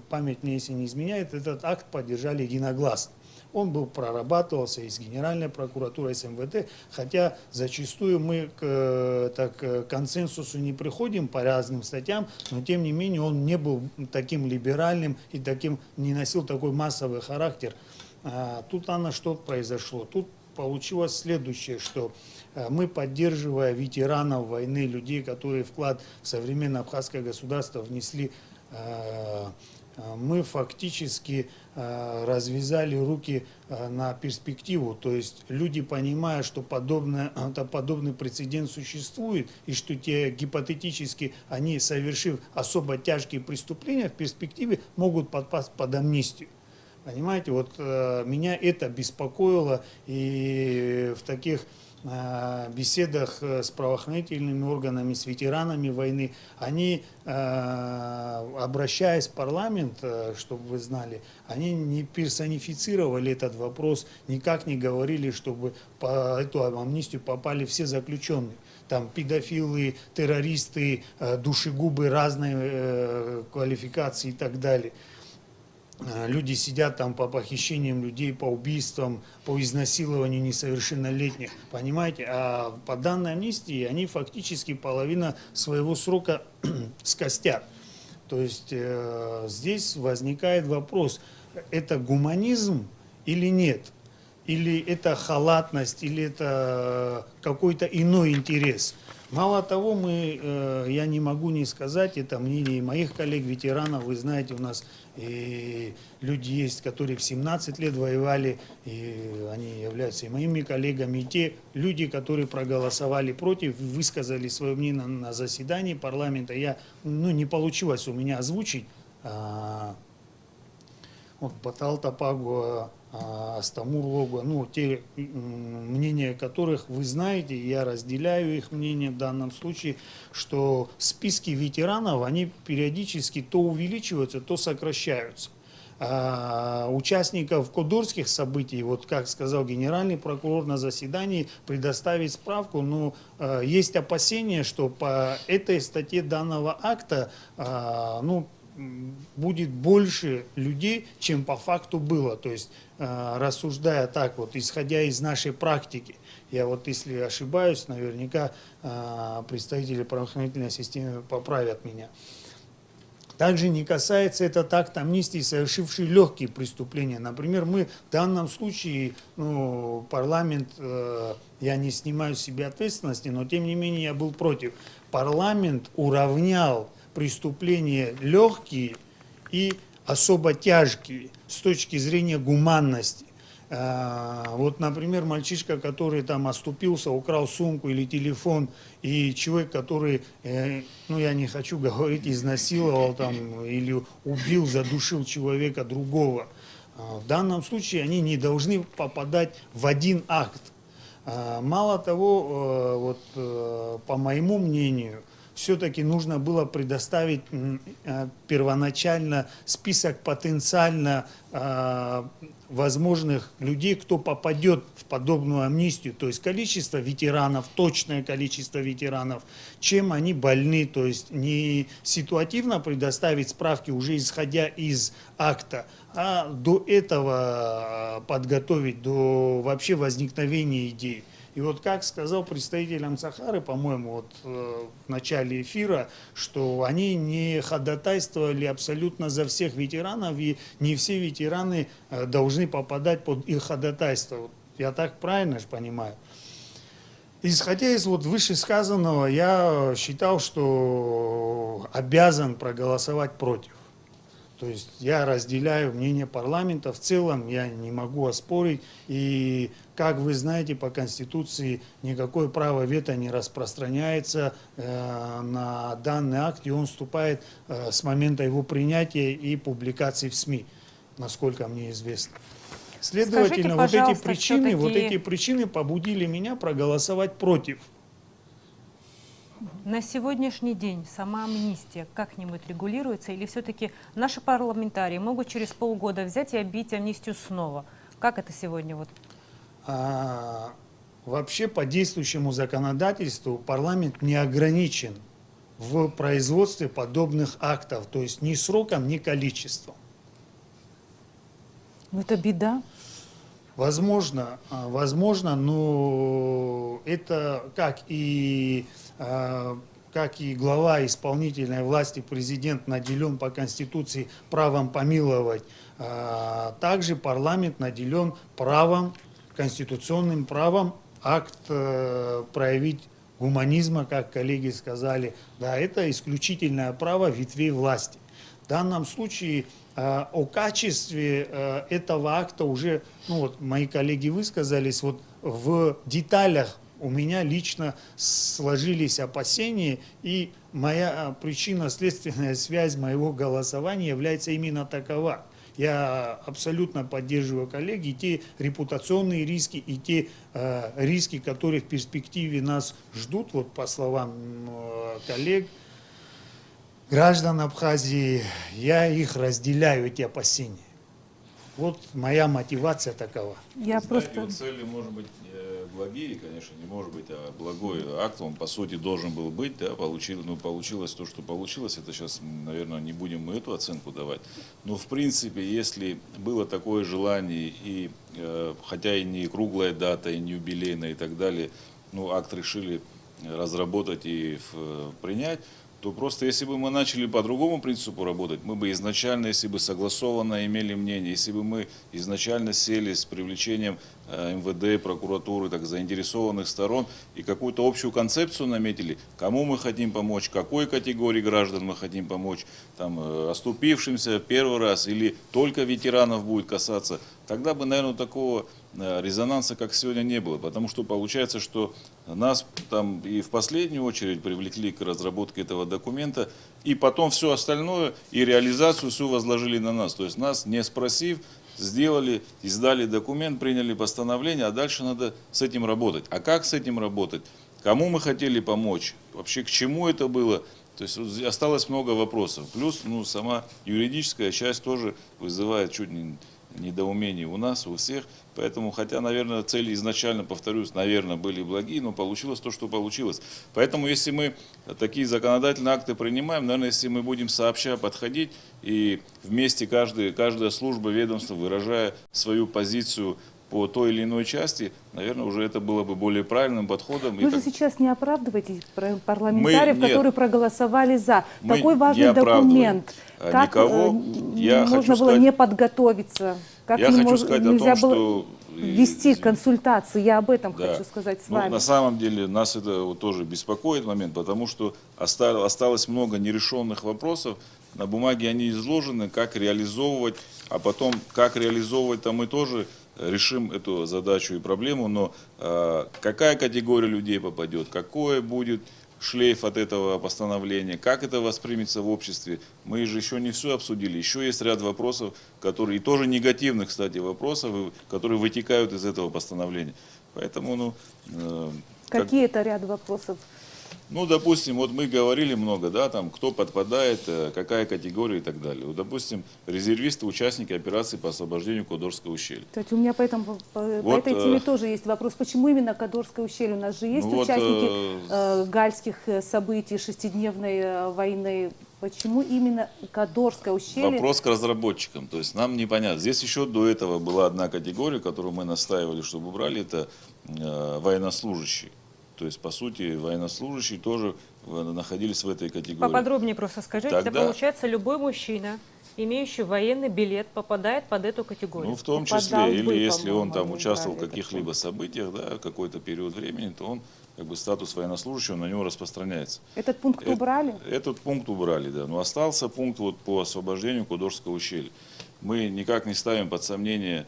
память мне, если не изменяет, этот акт поддержали единогласно. Он был прорабатывался и с Генеральной прокуратурой, и с МВД, хотя зачастую мы к консенсусу не приходим по разным статьям, но тем не менее он не был таким либеральным и не носил такой массовый характер. Тут, Анна, что произошло? Тут получилось следующее, что мы, поддерживая ветеранов войны, людей, которые вклад в современное абхазское государство внесли, мы фактически развязали руки на перспективу. То есть люди, понимая, что подобный прецедент существует, и что те гипотетически, они, совершив особо тяжкие преступления, в перспективе могут подпасть под амнистию. Понимаете, вот меня это беспокоило, и в таких беседах с правоохранительными органами, с ветеранами войны, они, обращаясь в парламент, чтобы вы знали, они не персонифицировали этот вопрос, никак не говорили, чтобы по эту амнистию попали все заключенные. Там педофилы, террористы, душегубы разной квалификации и так далее. Люди сидят там по похищениям людей, по убийствам, по изнасилованию несовершеннолетних, понимаете? А по данной амнистии они фактически половина своего срока скостят. То есть здесь возникает вопрос, это гуманизм или нет? Или это халатность, или это какой-то иной интерес? Мало того, я не могу не сказать, это мнение моих коллег-ветеранов, вы знаете, у нас и люди есть, которые в 17 лет воевали, и они являются и моими коллегами, и те люди, которые проголосовали против, высказали свое мнение на заседании парламента. Не получилось у меня озвучить. Вот Батал Тапагу Астамур Логу, ну, те мнения которых вы знаете, я разделяю их мнение в данном случае, что списки ветеранов, они периодически то увеличиваются, то сокращаются. Участников кодорских событий, вот как сказал генеральный прокурор на заседании, предоставить справку, но есть опасения, что по этой статье данного акта, ну, будет больше людей, чем по факту было. То есть, рассуждая так, вот, исходя из нашей практики, я вот, если ошибаюсь, наверняка представители правоохранительной системы поправят меня. Также не касается этот акт амнистии, совершивший легкие преступления. Например, мы в данном случае, ну, парламент, я не снимаю с себя ответственности, но тем не менее я был против. Парламент уравнял преступления легкие и особо тяжкие с точки зрения гуманности. Вот, например, мальчишка, который там оступился, украл сумку или телефон, и человек, который, ну, я не хочу говорить, изнасиловал там или убил, задушил человека другого. В данном случае они не должны попадать в один акт. Мало того, вот, по моему мнению, все-таки нужно было предоставить первоначально список потенциально возможных людей, кто попадет в подобную амнистию, то есть количество ветеранов, точное количество ветеранов, чем они больны, то есть не ситуативно предоставить справки уже исходя из акта, а до этого подготовить, до вообще возникновения идей. И вот как сказал представитель Амсахары, по-моему, вот в начале эфира, что они не ходатайствовали абсолютно за всех ветеранов, и не все ветераны должны попадать под их ходатайство. Я так правильно же понимаю? Исходя из вот вышесказанного, я считал, что обязан проголосовать против. То есть я разделяю мнение парламента, в целом я не могу оспорить. И, как вы знаете, по Конституции никакое право вето не распространяется на данный акт, и он вступает с момента его принятия и публикации в СМИ, насколько мне известно. Следовательно, Скажите, вот эти причины побудили меня проголосовать против. На сегодняшний день сама амнистия как-нибудь регулируется, или все-таки наши парламентарии могут через полгода взять и объявить амнистию снова? Как это сегодня? Вот? Вообще по действующему законодательству парламент не ограничен в производстве подобных актов, то есть ни сроком, ни количеством. Ну, это беда. Возможно, но это как и глава исполнительной власти, президент наделен по Конституции правом помиловать, также парламент наделен правом, конституционным правом акт проявить гуманизма, как коллеги сказали. Да, это исключительное право ветвей власти. В данном случае о качестве этого акта уже, ну вот, мои коллеги высказались, вот в деталях у меня лично сложились опасения, и моя причинно-следственная связь моего голосования является именно такова. Я абсолютно поддерживаю, коллеги, и те репутационные риски, и те риски, которые в перспективе нас ждут, вот по словам коллег, граждан Абхазии, я их разделяю, эти опасения. Вот моя мотивация такова. Я Знаете, просто... вот цели, может быть, благие, конечно, не может быть, а благой акт, он по сути должен был быть, да, получилось то, что получилось, это сейчас, наверное, не будем мы эту оценку давать, но в принципе, если было такое желание, и хотя и не круглая дата, и не юбилейная и так далее, ну, акт решили разработать и принять, то просто если бы мы начали по другому принципу работать, мы бы изначально, если бы согласованно имели мнение, если бы мы изначально сели с привлечением МВД, прокуратуры, так заинтересованных сторон и какую-то общую концепцию наметили, кому мы хотим помочь, какой категории граждан мы хотим помочь, там, оступившимся первый раз или только ветеранов будет касаться, тогда бы, наверное, такого резонанса, как сегодня, не было. Потому что получается, что нас там и в последнюю очередь привлекли к разработке этого документа, и потом все остальное, и реализацию всю возложили на нас. То есть нас, не спросив, сделали, издали документ, приняли постановление, а дальше надо с этим работать. А как с этим работать? Кому мы хотели помочь? Вообще к чему это было? То есть вот осталось много вопросов. Плюс сама юридическая часть тоже вызывает чуть не недоумений у нас, у всех. Поэтому, хотя, наверное, цели изначально, повторюсь, наверное, были благие, но получилось то, что получилось. Поэтому, если мы такие законодательные акты принимаем, наверное, если мы будем сообща подходить и вместе каждая служба, ведомство, выражая свою позицию по той или иной части, наверное, уже это было бы более правильным подходом. Вы же сейчас не оправдываете парламентариев, которые проголосовали за Мы такой не важный оправдываем документ. Как никого. Я можно хочу было сказать- не подготовиться? Как Я хочу сказать о нельзя том, было что вести консультации? Я об этом Да. хочу сказать с Ну, вами. на самом деле нас это вот тоже беспокоит момент, потому что осталось много нерешенных вопросов. На бумаге они изложены, как реализовывать, а потом как реализовывать-то мы тоже решим эту задачу и проблему, но какая категория людей попадет, какой будет шлейф от этого постановления, как это воспримется в обществе, мы же еще не все обсудили, еще есть ряд вопросов, которые, и тоже негативных, кстати, вопросов, которые вытекают из этого постановления. Поэтому, Какие это ряд вопросов? допустим, вот мы говорили много, да, там, кто подпадает, какая категория и так далее. Вот, допустим, резервисты, участники операции по освобождению Кодорского ущелья. Кстати, у меня по этой теме тоже есть вопрос. Почему именно Кодорское ущелье? У нас же есть участники гальских событий, шестидневной войны. Почему именно Кодорское ущелье? Вопрос к разработчикам. То есть нам непонятно. Здесь еще до этого была одна категория, которую мы настаивали, чтобы убрали, это военнослужащие. То есть, по сути, военнослужащие тоже находились в этой категории. Поподробнее просто скажите. Это Тогда- получается, любой мужчина, имеющий военный билет, попадает под эту категорию. Ну, в том Попадал числе, или бы, если он по-моему, там они участвовал в убрали этот каких-либо пункт. событиях, да, какой-то период времени, то он, как бы, статус военнослужащего на него распространяется. Этот пункт убрали? Этот пункт убрали, да. Но остался пункт вот по освобождению Кодорского ущелья. Мы никак не ставим под сомнение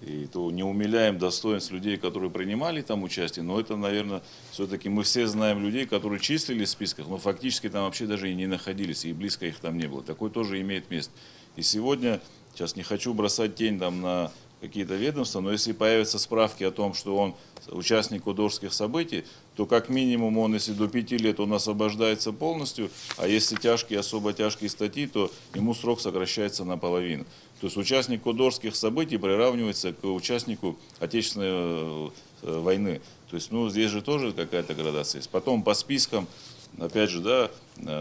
и то не умиляем достоинств людей, которые принимали там участие, но это, наверное, все-таки мы все знаем людей, которые числились в списках, но фактически там вообще даже и не находились, и близко их там не было. Такое тоже имеет место. И сегодня, сейчас не хочу бросать тень там на какие-то ведомства, но если появятся справки о том, что он участник Кодорских событий, то как минимум он, если до 5 лет, он освобождается полностью, а если тяжкие, особо тяжкие статьи, то ему срок сокращается наполовину. То есть участник Кодорских событий приравнивается к участнику Отечественной войны. То есть, здесь же тоже какая-то градация есть. Потом по спискам, опять же, да,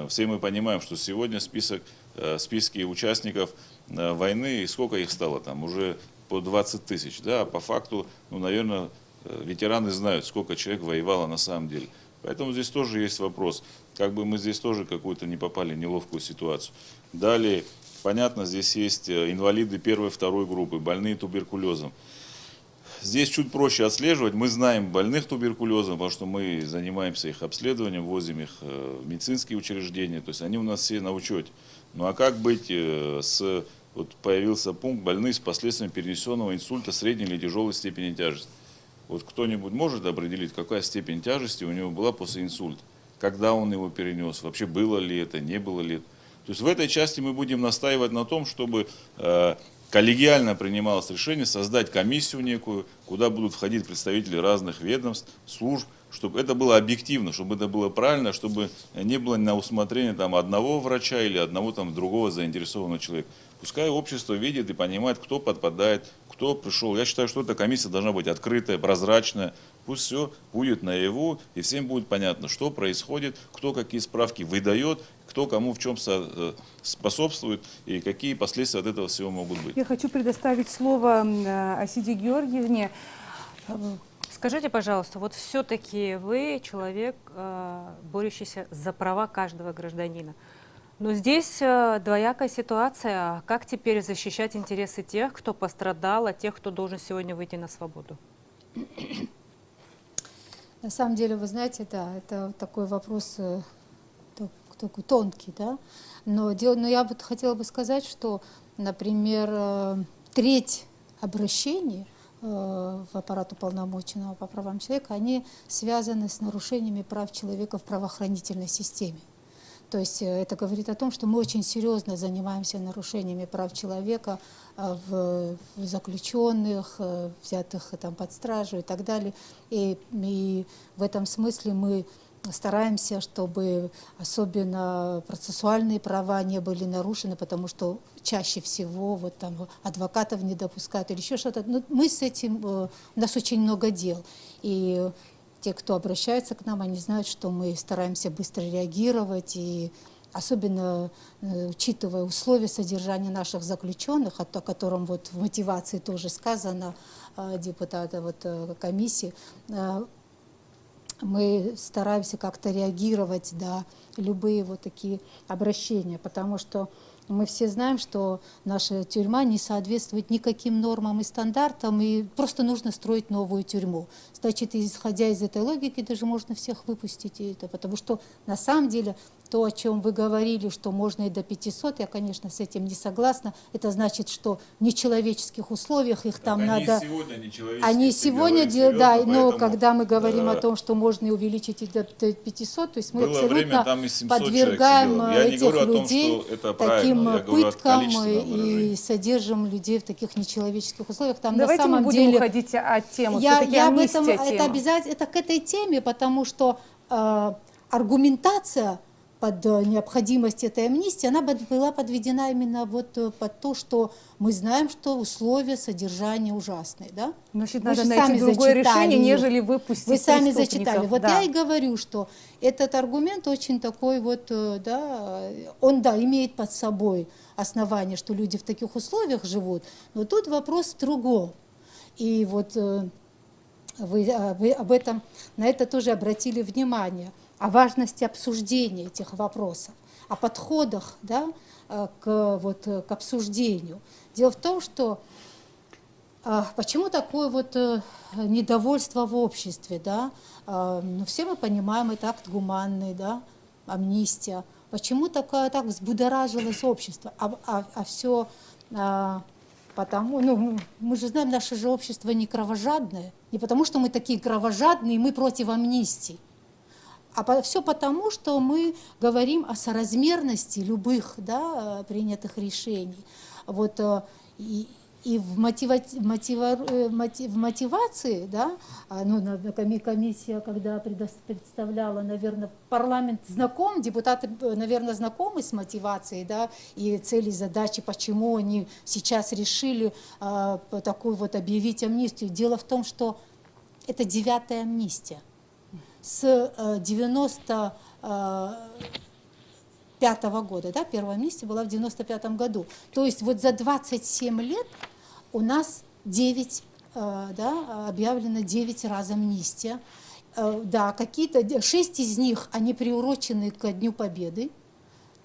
все мы понимаем, что сегодня списки участников войны, и сколько их стало там, уже по 20 тысяч, да, а по факту, наверное, ветераны знают, сколько человек воевало на самом деле. Поэтому здесь тоже есть вопрос, как бы мы здесь тоже какую-то не попали в неловкую ситуацию. Далее, понятно, здесь есть инвалиды первой и второй группы, больные туберкулезом. Здесь чуть проще отслеживать. Мы знаем больных туберкулезом, потому что мы занимаемся их обследованием, возим их в медицинские учреждения, то есть они у нас все на учете. Ну а как быть вот появился пункт больные с последствиями перенесенного инсульта средней или тяжелой степени тяжести. Вот кто-нибудь может определить, какая степень тяжести у него была после инсульта? Когда он его перенес? Вообще было ли это, не было ли это? То есть в этой части мы будем настаивать на том, чтобы коллегиально принималось решение создать комиссию некую, куда будут входить представители разных ведомств, служб, чтобы это было объективно, чтобы это было правильно, чтобы не было на усмотрение там одного врача или одного там другого заинтересованного человека. Пускай общество видит и понимает, кто подпадает, кто пришел. Я считаю, что эта комиссия должна быть открытая, прозрачная. Пусть все будет наяву, и всем будет понятно, что происходит, кто какие справки выдает, кто кому в чем способствует и какие последствия от этого всего могут быть. Я хочу предоставить слово Асиде Георгиевне. Скажите, пожалуйста, вот все-таки вы человек, борющийся за права каждого гражданина. Но здесь двоякая ситуация. Как теперь защищать интересы тех, кто пострадал, а тех, кто должен сегодня выйти на свободу? На самом деле, вы знаете, да, это такой вопрос такой тонкий, да. Но я бы хотела бы сказать, что, например, треть обращений в аппарат уполномоченного по правам человека, они связаны с нарушениями прав человека в правоохранительной системе. То есть это говорит о том, что мы очень серьезно занимаемся нарушениями прав человека в заключенных, взятых там под стражу и так далее. И в этом смысле мы стараемся, чтобы особенно процессуальные права не были нарушены, потому что чаще всего вот там адвокатов не допускают или еще что-то. Но мы с этим, у нас очень много дел. И те, кто обращается к нам, они знают, что мы стараемся быстро реагировать, и особенно учитывая условия содержания наших заключенных, о котором вот в мотивации тоже сказано депутата вот, комиссии, мы стараемся как-то реагировать на любые вот такие обращения, потому что мы все знаем, что наша тюрьма не соответствует никаким нормам и стандартам, и просто нужно строить новую тюрьму. Значит, исходя из этой логики, даже можно всех выпустить, потому что на самом деле то, о чем вы говорили, что можно и до 500, я, конечно, с этим не согласна. Это значит, что в нечеловеческих условиях их там они надо... Они сегодня, да, но когда мы говорим о том, что можно и увеличить и до 500, то есть мы абсолютно подвергаем этих людей таким пыткам и содержим людей в таких нечеловеческих условиях. Там Давайте на самом мы будем деле, уходить от темы. я об амнистия этом, это тема. обязательно, это к этой теме, потому что аргументация под необходимость этой амнистии, она была подведена именно вот под то, что мы знаем, что условия содержания ужасные. Да? Значит, Вы надо же найти сами другое зачитали решение, их. нежели выпустить Вы сами преступников. зачитали. Вот да. я и говорю, что этот аргумент очень такой вот, да, он, да, имеет под собой основание, что люди в таких условиях живут, но тут вопрос в другом. И вот вы об этом, на это тоже обратили внимание, о важности обсуждения этих вопросов, о подходах, да, к обсуждению. Дело в том, что почему такое вот недовольство в обществе, да? Ну, все мы понимаем, это акт гуманный, да, амнистия. Почему так взбудоражилось общество? Все потому, ну, мы же знаем, наше же общество не кровожадное, не потому что мы такие кровожадные, мы против амнистии, а все потому, что мы говорим о соразмерности любых, да, принятых решений. Вот, и в мотивации, да, ну, комиссия, когда представляла, наверное, парламент знаком, депутаты, наверное, знакомы с мотивацией, да, и цели, задачи, почему они сейчас решили такую вот объявить амнистию. Дело в том, что это 9-я амнистия. С 95-го года, да, первая амнистия была в 95-м году. То есть вот за 27 лет у нас 9, да, объявлено 9 раз амнистия. Да, какие-то 6 из них, они приурочены ко Дню Победы.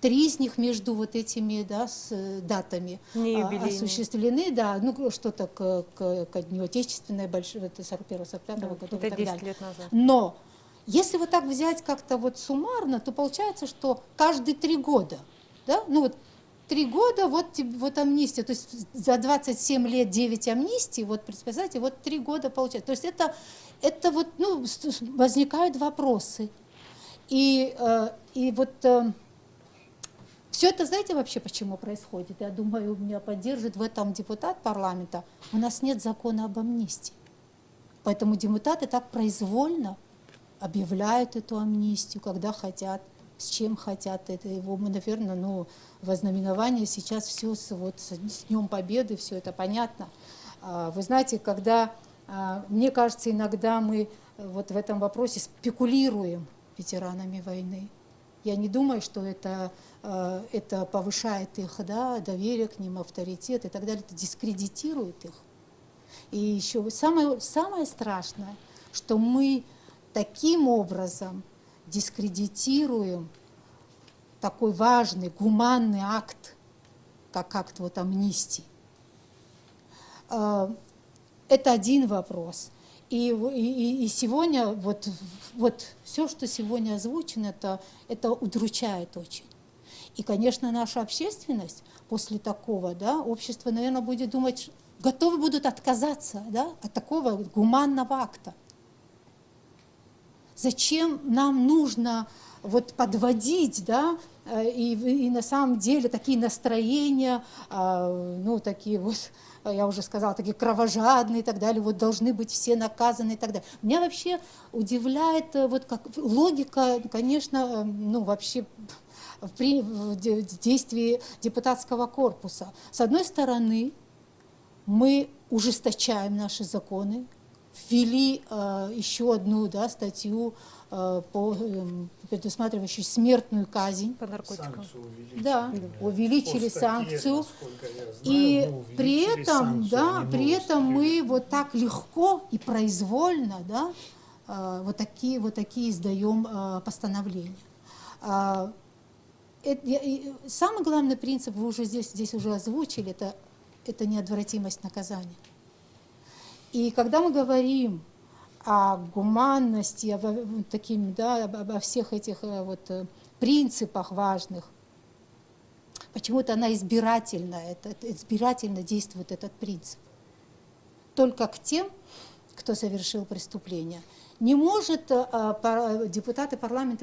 3 из них между вот этими, да, с датами осуществлены, да, ну что-то к Дню Отечественной, большой, 41-45 года. Это 10 лет назад. Но если вот так взять как-то вот суммарно, то получается, что каждые 3 года, да, ну вот 3 года, вот амнистия, то есть за 27 лет 9 амнистий, вот представляете, вот 3 года получается. То есть это вот, ну, возникают вопросы. И вот все это, знаете, вообще почему происходит? Я думаю, меня поддержит в этом депутат парламента. У нас нет закона об амнистии. Поэтому депутаты так произвольно объявляют эту амнистию, когда хотят, с чем хотят. Это его, наверное, ну, вознаменование сейчас все с Днем Победы, все это понятно. Вы знаете, когда, мне кажется, иногда мы вот в этом вопросе спекулируем ветеранами войны. Я не думаю, что это повышает их, да, доверие к ним, авторитет и так далее, это дискредитирует их. И еще самое страшное, что мы таким образом дискредитируем такой важный, гуманный акт, как акт вот амнистии. Это один вопрос. И сегодня вот все, что сегодня озвучено, это удручает очень. И, конечно, наша общественность после такого, да, общество, наверное, будет думать, готовы будут отказаться, да, от такого гуманного акта. Зачем нам нужно вот подводить, да, и на самом деле такие настроения, ну, такие вот, я уже сказала, такие кровожадные и так далее, вот должны быть все наказаны и так далее. Меня вообще удивляет вот как логика, конечно, ну, вообще в действии депутатского корпуса. С одной стороны, мы ужесточаем наши законы, ввели еще одну, да, статью, предусматривающую смертную казнь. По наркотикам. Да, увеличили По статье, санкцию. насколько я знаю, И ну, при увеличили этом, санкцию, да, они при новость этом мы привели. вот так легко и произвольно, да, вот такие издаем постановления. Самый главный принцип, вы уже здесь уже озвучили, это неотвратимость наказания. И когда мы говорим о гуманности, обо всех этих вот принципах важных, почему-то она избирательно действует этот принцип. Только к тем, кто совершил преступление. Не может депутаты парламент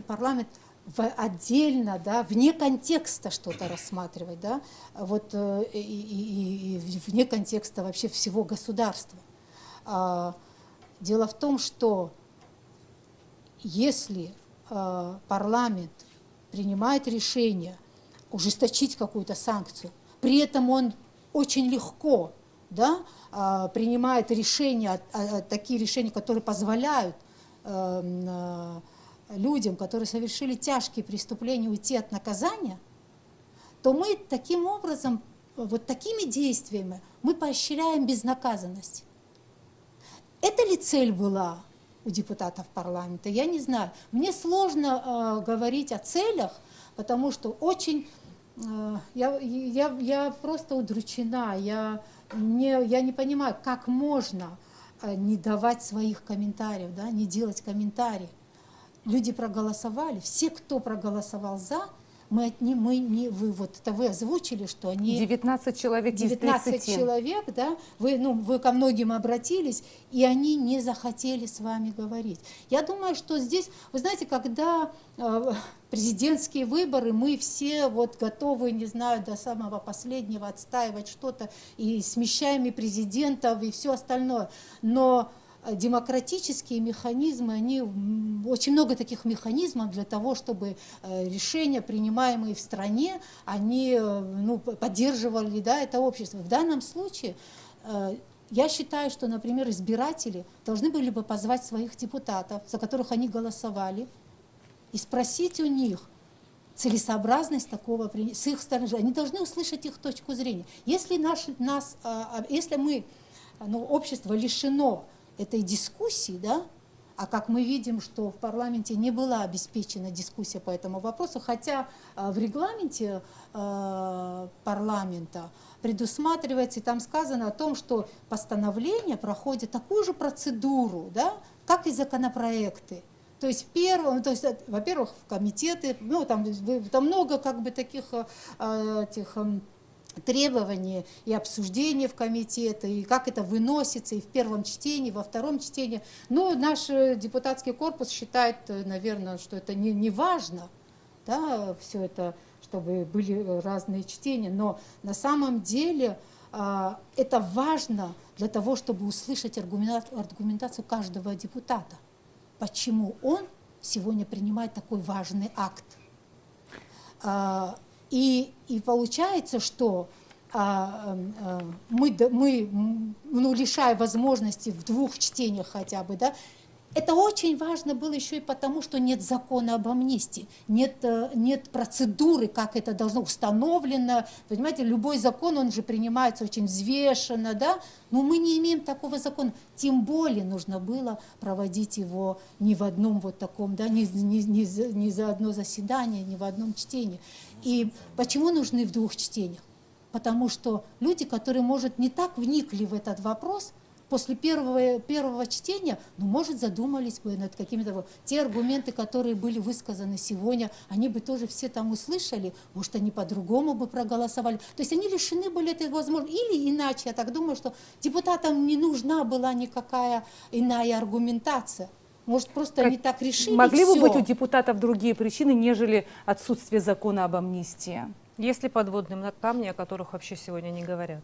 отдельно, да, вне контекста что-то рассматривать, да, вот, и вне контекста вообще всего государства. Дело в том, что если парламент принимает решение ужесточить какую-то санкцию, при этом он очень легко, да, принимает решения, такие решения, которые позволяют людям, которые совершили тяжкие преступления, уйти от наказания, то мы таким образом, вот такими действиями, мы поощряем безнаказанность. Это ли цель была у депутатов парламента? Я не знаю. Мне сложно говорить о целях, потому что очень... Я просто удручена. Я не понимаю, как можно не давать своих комментариев, да, не делать комментарии. Люди проголосовали, все, кто проголосовал «за», вы озвучили, что они... 19 человек из 19 30. человек, да, вы ко многим обратились, и они не захотели с вами говорить. Я думаю, что здесь, вы знаете, когда президентские выборы, мы все вот готовы, не знаю, до самого последнего отстаивать что-то, и смещаем и президентов, и все остальное, но демократические механизмы, очень много таких механизмов для того, чтобы решения, принимаемые в стране, они поддерживали, да, это общество. В данном случае я считаю, что, например, избиратели должны были бы позвать своих депутатов, за которых они голосовали, и спросить у них целесообразность такого, с их стороны. Они должны услышать их точку зрения. Если общество лишено этой дискуссии, да, а как мы видим, что в парламенте не была обеспечена дискуссия по этому вопросу, хотя в регламенте парламента предусматривается, и там сказано о том, что постановление проходит такую же процедуру, да, как и законопроекты. То есть во-первых, в комитеты, там много как бы таких требований и обсуждения в комитеты, и как это выносится и в первом чтении, во втором чтении. Но наш депутатский корпус считает, наверное, что это не важно, да, все это, чтобы были разные чтения, но на самом деле это важно для того, чтобы услышать аргументацию каждого депутата, почему он сегодня принимает такой важный акт. И получается, что мы лишая возможности в 2 чтениях хотя бы, да, это очень важно было еще и потому, что нет закона об амнистии, нет процедуры, как это должно установлено. Понимаете, любой закон, он же принимается очень взвешенно, да, но мы не имеем такого закона. Тем более нужно было проводить его не в одном вот таком, да, не за одно заседание, не в одном чтении. И почему нужны в 2 чтениях? Потому что люди, которые, может, не так вникли в этот вопрос, после первого чтения, может, задумались бы над какими-то... Те аргументы, которые были высказаны сегодня, они бы тоже все там услышали, может, они по-другому бы проголосовали. То есть они лишены были этой возможности. Или иначе, я так думаю, что депутатам не нужна была никакая иная аргументация. Может, просто они так решили, Могли бы всё. быть у депутатов другие причины, нежели отсутствие закона об амнистии? Есть ли подводные камни, о которых вообще сегодня не говорят?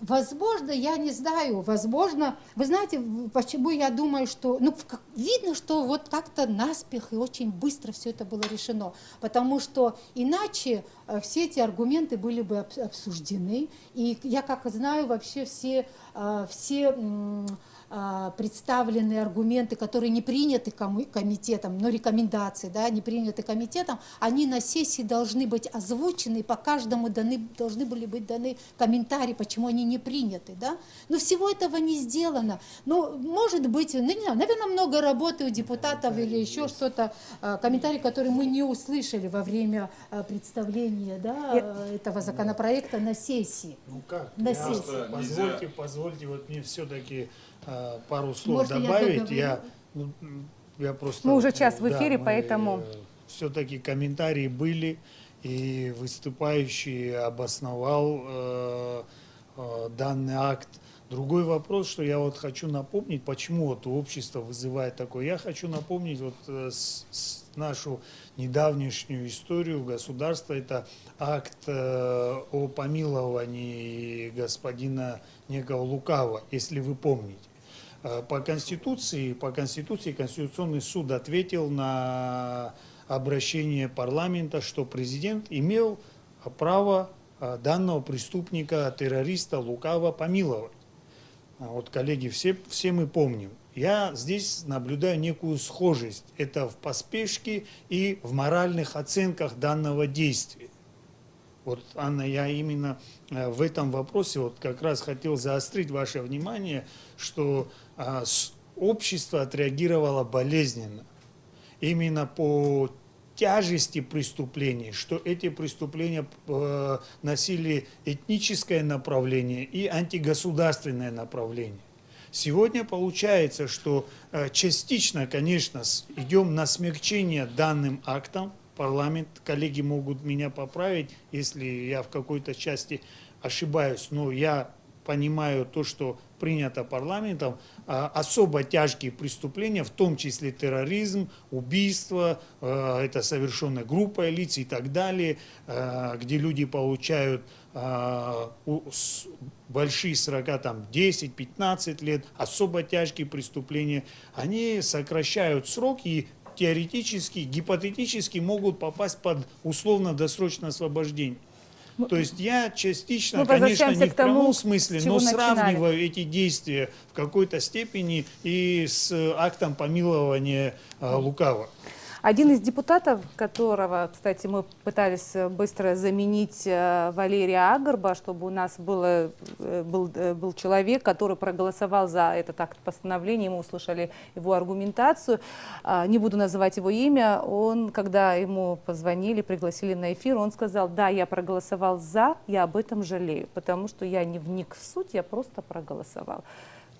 Возможно, я не знаю, возможно, вы знаете, почему я думаю, что, ну, видно, что вот как-то наспех и очень быстро все это было решено, потому что иначе все эти аргументы были бы обсуждены, и я как знаю, вообще все представленные аргументы, которые не приняты комитетом, но рекомендации, да, не приняты комитетом, они на сессии должны быть озвучены, и по каждому должны были быть даны комментарии, почему они не приняты, да. Но всего этого не сделано. Ну, может быть, ну, не знаю, наверное, много работы у депутатов или еще что-то, комментарии, которые мы не услышали во время представления, да, этого законопроекта на сессии. Ну как? На сессии. Позвольте вот мне все-таки пару слов Можно я добавить. договорю? Я просто... Мы уже час в эфире, поэтому... Все-таки комментарии были, и выступающий обосновал данный акт. Другой вопрос, что я вот хочу напомнить, почему вот общество вызывает такое. Я хочу напомнить вот нашу недавнешнюю историю государства. Это акт о помиловании господина некого Лукава, если вы помните. По Конституции Конституционный суд ответил на обращение парламента, что президент имел право данного преступника, террориста Лукава помиловать. Вот, коллеги, все мы помним. Я здесь наблюдаю некую схожесть. Это в поспешке и в моральных оценках данного действия. Вот, Анна, я именно в этом вопросе вот как раз хотел заострить ваше внимание, что общество отреагировало болезненно. Именно по тяжести преступлений, что эти преступления носили этническое направление и антигосударственное направление. Сегодня получается, что частично, конечно, идем на смягчение данным актом. Парламент, коллеги могут меня поправить, если я в какой-то части ошибаюсь, но я понимаю то, что принято парламентом, особо тяжкие преступления, в том числе терроризм, убийство, это совершенная группа лиц и так далее, где люди получают большие срока, там 10-15 лет, особо тяжкие преступления, они сокращают срок и теоретически, гипотетически могут попасть под условно-досрочное освобождение. То есть я частично, конечно, не в прямом смысле, но сравниваю эти действия в какой-то степени и с актом помилования Лукава. Один из депутатов, которого, кстати, мы пытались быстро заменить Валерия Агрба, чтобы у нас был человек, который проголосовал за этот акт постановления, мы услышали его аргументацию. Не буду называть его имя. Он, когда ему позвонили, пригласили на эфир, он сказал: да, я проголосовал за, я об этом жалею, потому что я не вник в суть, я просто проголосовал.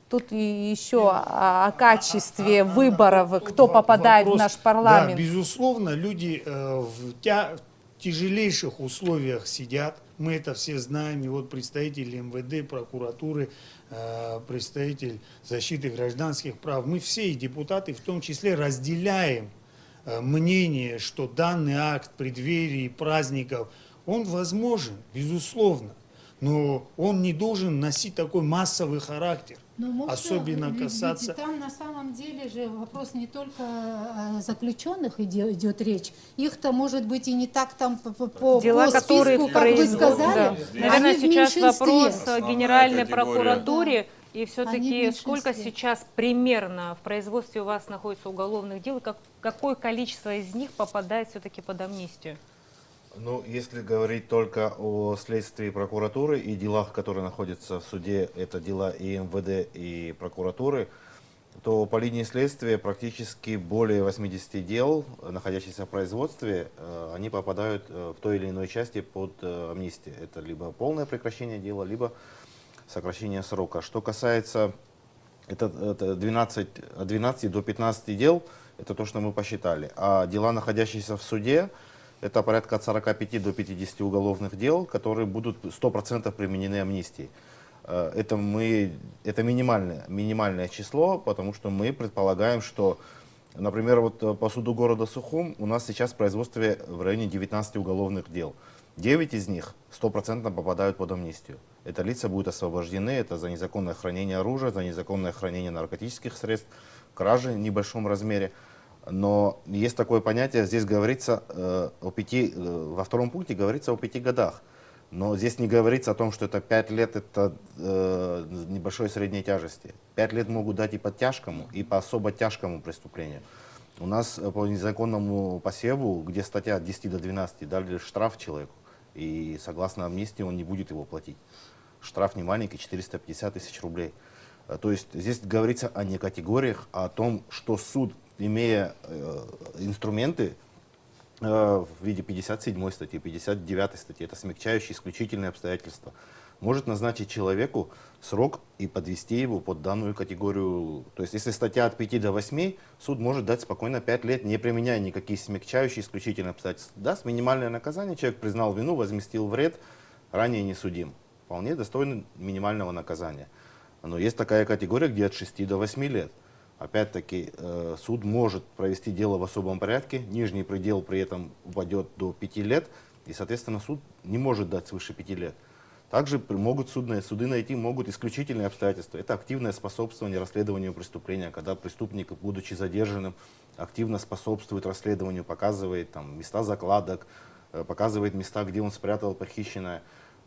Тут и еще о качестве выборов, кто попадает в наш парламент. Да, безусловно, люди в тяжелейших условиях сидят. Мы это все знаем. И вот представители МВД, прокуратуры, представитель защиты гражданских прав. Мы все, и депутаты в том числе, разделяем мнение, что данный акт в преддверии праздников, он возможен, безусловно. Но он не должен носить такой массовый характер. Особенно касаться... Там на самом деле же вопрос не только о заключенных идет речь. Их-то может быть и не так там по дела, списку, которые как вы сказали. Да. Наверное, сейчас вопрос Генеральной прокуратуре. Да. И все-таки сколько сейчас примерно в производстве у вас находится уголовных дел, и какое количество из них попадает все-таки под амнистию? Ну, если говорить только о следствии прокуратуры и делах, которые находятся в суде, это дела и МВД, и прокуратуры, то по линии следствия практически более 80 дел, находящихся в производстве, они попадают в той или иной части под амнистию. Это либо полное прекращение дела, либо сокращение срока. Что касается от 12 до 15 дел, это то, что мы посчитали. А дела, находящиеся в суде, это порядка от 45 до 50 уголовных дел, которые будут 100% применены амнистией. Это минимальное число, потому что мы предполагаем, что Например, вот по суду города Сухум у нас сейчас в производстве в районе 19 уголовных дел. 9 из них 100% попадают под амнистию. Это лица будут освобождены, это за незаконное хранение оружия, за незаконное хранение наркотических средств, кражи в небольшом размере. Но есть такое понятие, здесь говорится во втором пункте говорится о 5 годах. Но здесь не говорится о том, что это 5 лет, это небольшой средней тяжести. 5 лет могут дать и по тяжкому, и по особо тяжкому преступлению. У нас по незаконному посеву, где статья от 10 до 12, дали штраф человеку. И согласно амнистии он не будет его платить. Штраф не маленький, 450 тысяч рублей. То есть здесь говорится о не категориях, а о том, что суд, имея инструменты в виде 57 статьи, 59 статьи, это смягчающие исключительные обстоятельства, может назначить человеку срок и подвести его под данную категорию. То есть если статья от 5 до 8, суд может дать спокойно 5 лет, не применяя никакие смягчающие исключительные обстоятельства. Даст минимальное наказание, человек признал вину, возместил вред, ранее не судим. Вполне достойно минимального наказания. Но есть такая категория, где от 6 до 8 лет. Опять-таки, суд может провести дело в особом порядке, нижний предел при этом упадет до 5 лет, и, соответственно, суд не может дать свыше 5 лет. Также могут суды найти могут исключительные обстоятельства. Это активное способствование расследованию преступления, когда преступник, будучи задержанным, активно способствует расследованию, показывает там, места закладок, показывает места, где он спрятал похищенное.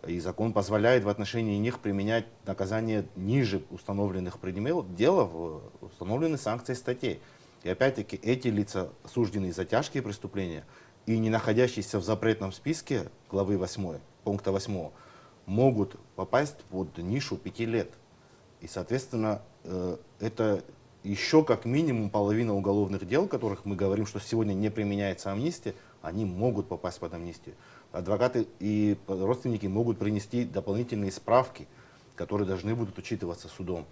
И закон позволяет в отношении них применять наказание ниже установленных предметов дела в установленной санкцией статей. И опять-таки эти лица, осужденные за тяжкие преступления и не находящиеся в запретном списке главы 8, пункта 8, могут попасть под нишу 5 лет. И, соответственно, это еще как минимум половина уголовных дел, которых мы говорим, что сегодня не применяется амнистия, они могут попасть под амнистию. Адвокаты и родственники могут принести дополнительные справки, которые должны будут учитываться судом.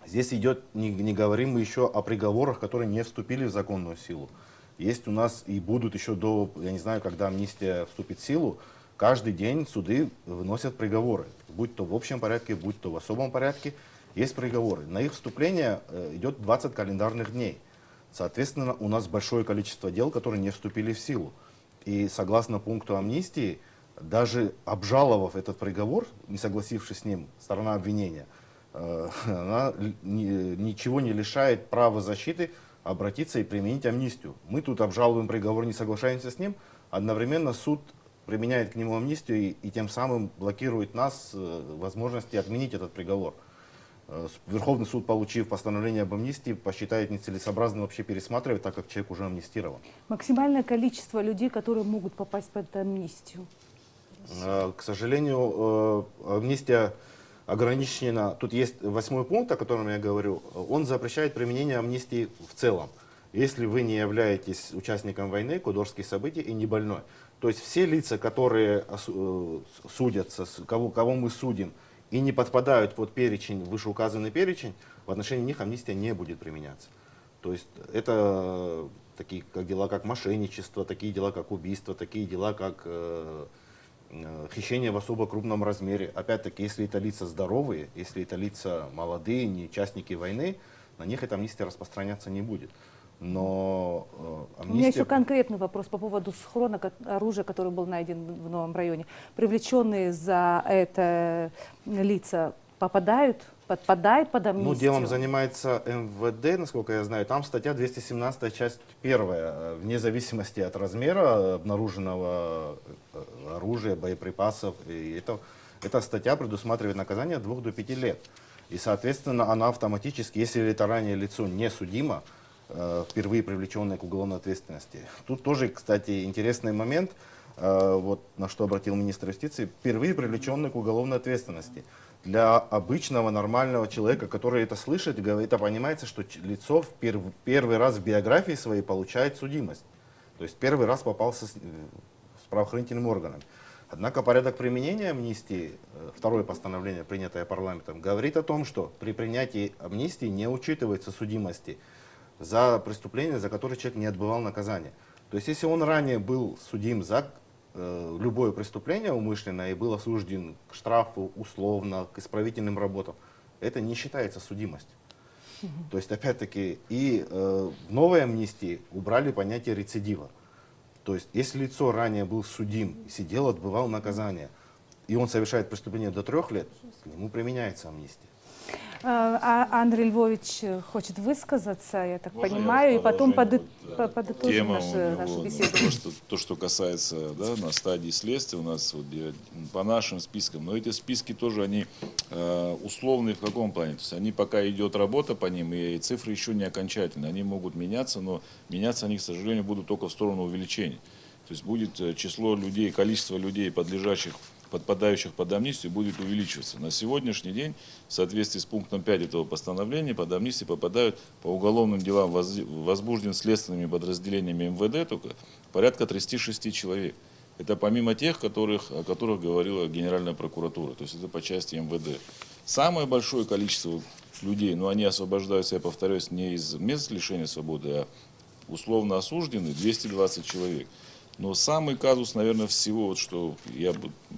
Здесь идет, не говорим мы еще о приговорах, которые не вступили в законную силу. Есть у нас и будут еще до, я не знаю, когда амнистия вступит в силу, каждый день суды выносят приговоры, будь то в общем порядке, будь то в особом порядке, есть приговоры. На их вступление идет 20 календарных дней. Соответственно, у нас большое количество дел, которые не вступили в силу. И согласно пункту амнистии, даже обжаловав этот приговор, не согласившись с ним, сторона обвинения, она ничего не лишает права защиты обратиться и применить амнистию. Мы тут обжалуем приговор, не соглашаемся с ним, одновременно суд применяет к нему амнистию и тем самым блокирует нас возможности отменить этот приговор. Верховный суд, получив постановление об амнистии, посчитает нецелесообразным вообще пересматривать, так как человек уже амнистирован. Максимальное количество людей, которые могут попасть под амнистию? К сожалению, амнистия ограничена. Тут есть 8 пункт, о котором я говорю. Он запрещает применение амнистии в целом. Если вы не являетесь участником войны, кудорских событий и не больной. То есть все лица, которые судятся, кого мы судим, и не подпадают под перечень, вышеуказанный перечень, в отношении них амнистия не будет применяться. То есть это такие дела, как мошенничество, такие дела, как убийство, такие дела, как хищение в особо крупном размере. Опять-таки, если это лица здоровые, если это лица молодые, не участники войны, на них эта амнистия распространяться не будет. Но амнистия... У меня еще конкретный вопрос по поводу схрона оружия, который был найден в Новом районе. Привлеченные за это лица подпадают под амнистию? Ну, делом занимается МВД, насколько я знаю. Там статья 217, часть 1. Вне зависимости от размера обнаруженного оружия, боеприпасов. И эта статья предусматривает наказание от 2 до 5 лет. И, соответственно, она автоматически, если это ранее лицо не судимо, впервые привлеченное к уголовной ответственности. Тут тоже, кстати, интересный момент, вот на что обратил министр юстиции, впервые привлеченный к уголовной ответственности. Для обычного нормального человека, который это слышит, это понимается, что лицо в первый раз в биографии своей получает судимость. То есть первый раз попался с правоохранительным органом. Однако порядок применения амнистии, второе постановление, принятое парламентом, говорит о том, что при принятии амнистии не учитывается судимости за преступление, за которое человек не отбывал наказание. То есть если он ранее был судим за любое преступление умышленное и был осужден к штрафу условно, к исправительным работам, это не считается судимостью. То есть, опять-таки, и в новой амнистии убрали понятие рецидива. То есть, если лицо ранее был судим, сидел, отбывал наказание, и он совершает преступление до 3 лет, к нему применяется амнистия. Андрей Львович хочет высказаться, я так Можно понимаю, я и потом продолжение? подытожим Тема нашу у него, беседу. то, что касается, да, на стадии следствия у нас вот, по нашим спискам, но эти списки тоже, они условные в каком плане? То есть они пока идет работа по ним, и цифры еще не окончательные, они могут меняться, но меняться они, к сожалению, будут только в сторону увеличения. То есть будет число людей, количество людей, подпадающих под амнистию, будет увеличиваться. На сегодняшний день, в соответствии с пунктом 5 этого постановления, под амнистию попадают по уголовным делам, возбужденным следственными подразделениями МВД, только порядка 36 человек. Это помимо тех, о которых говорила Генеральная прокуратура, то есть это по части МВД. Самое большое количество людей, но они освобождаются, я повторюсь, не из мест лишения свободы, а условно осуждены, 220 человек. Но самый казус, наверное, всего, вот, что я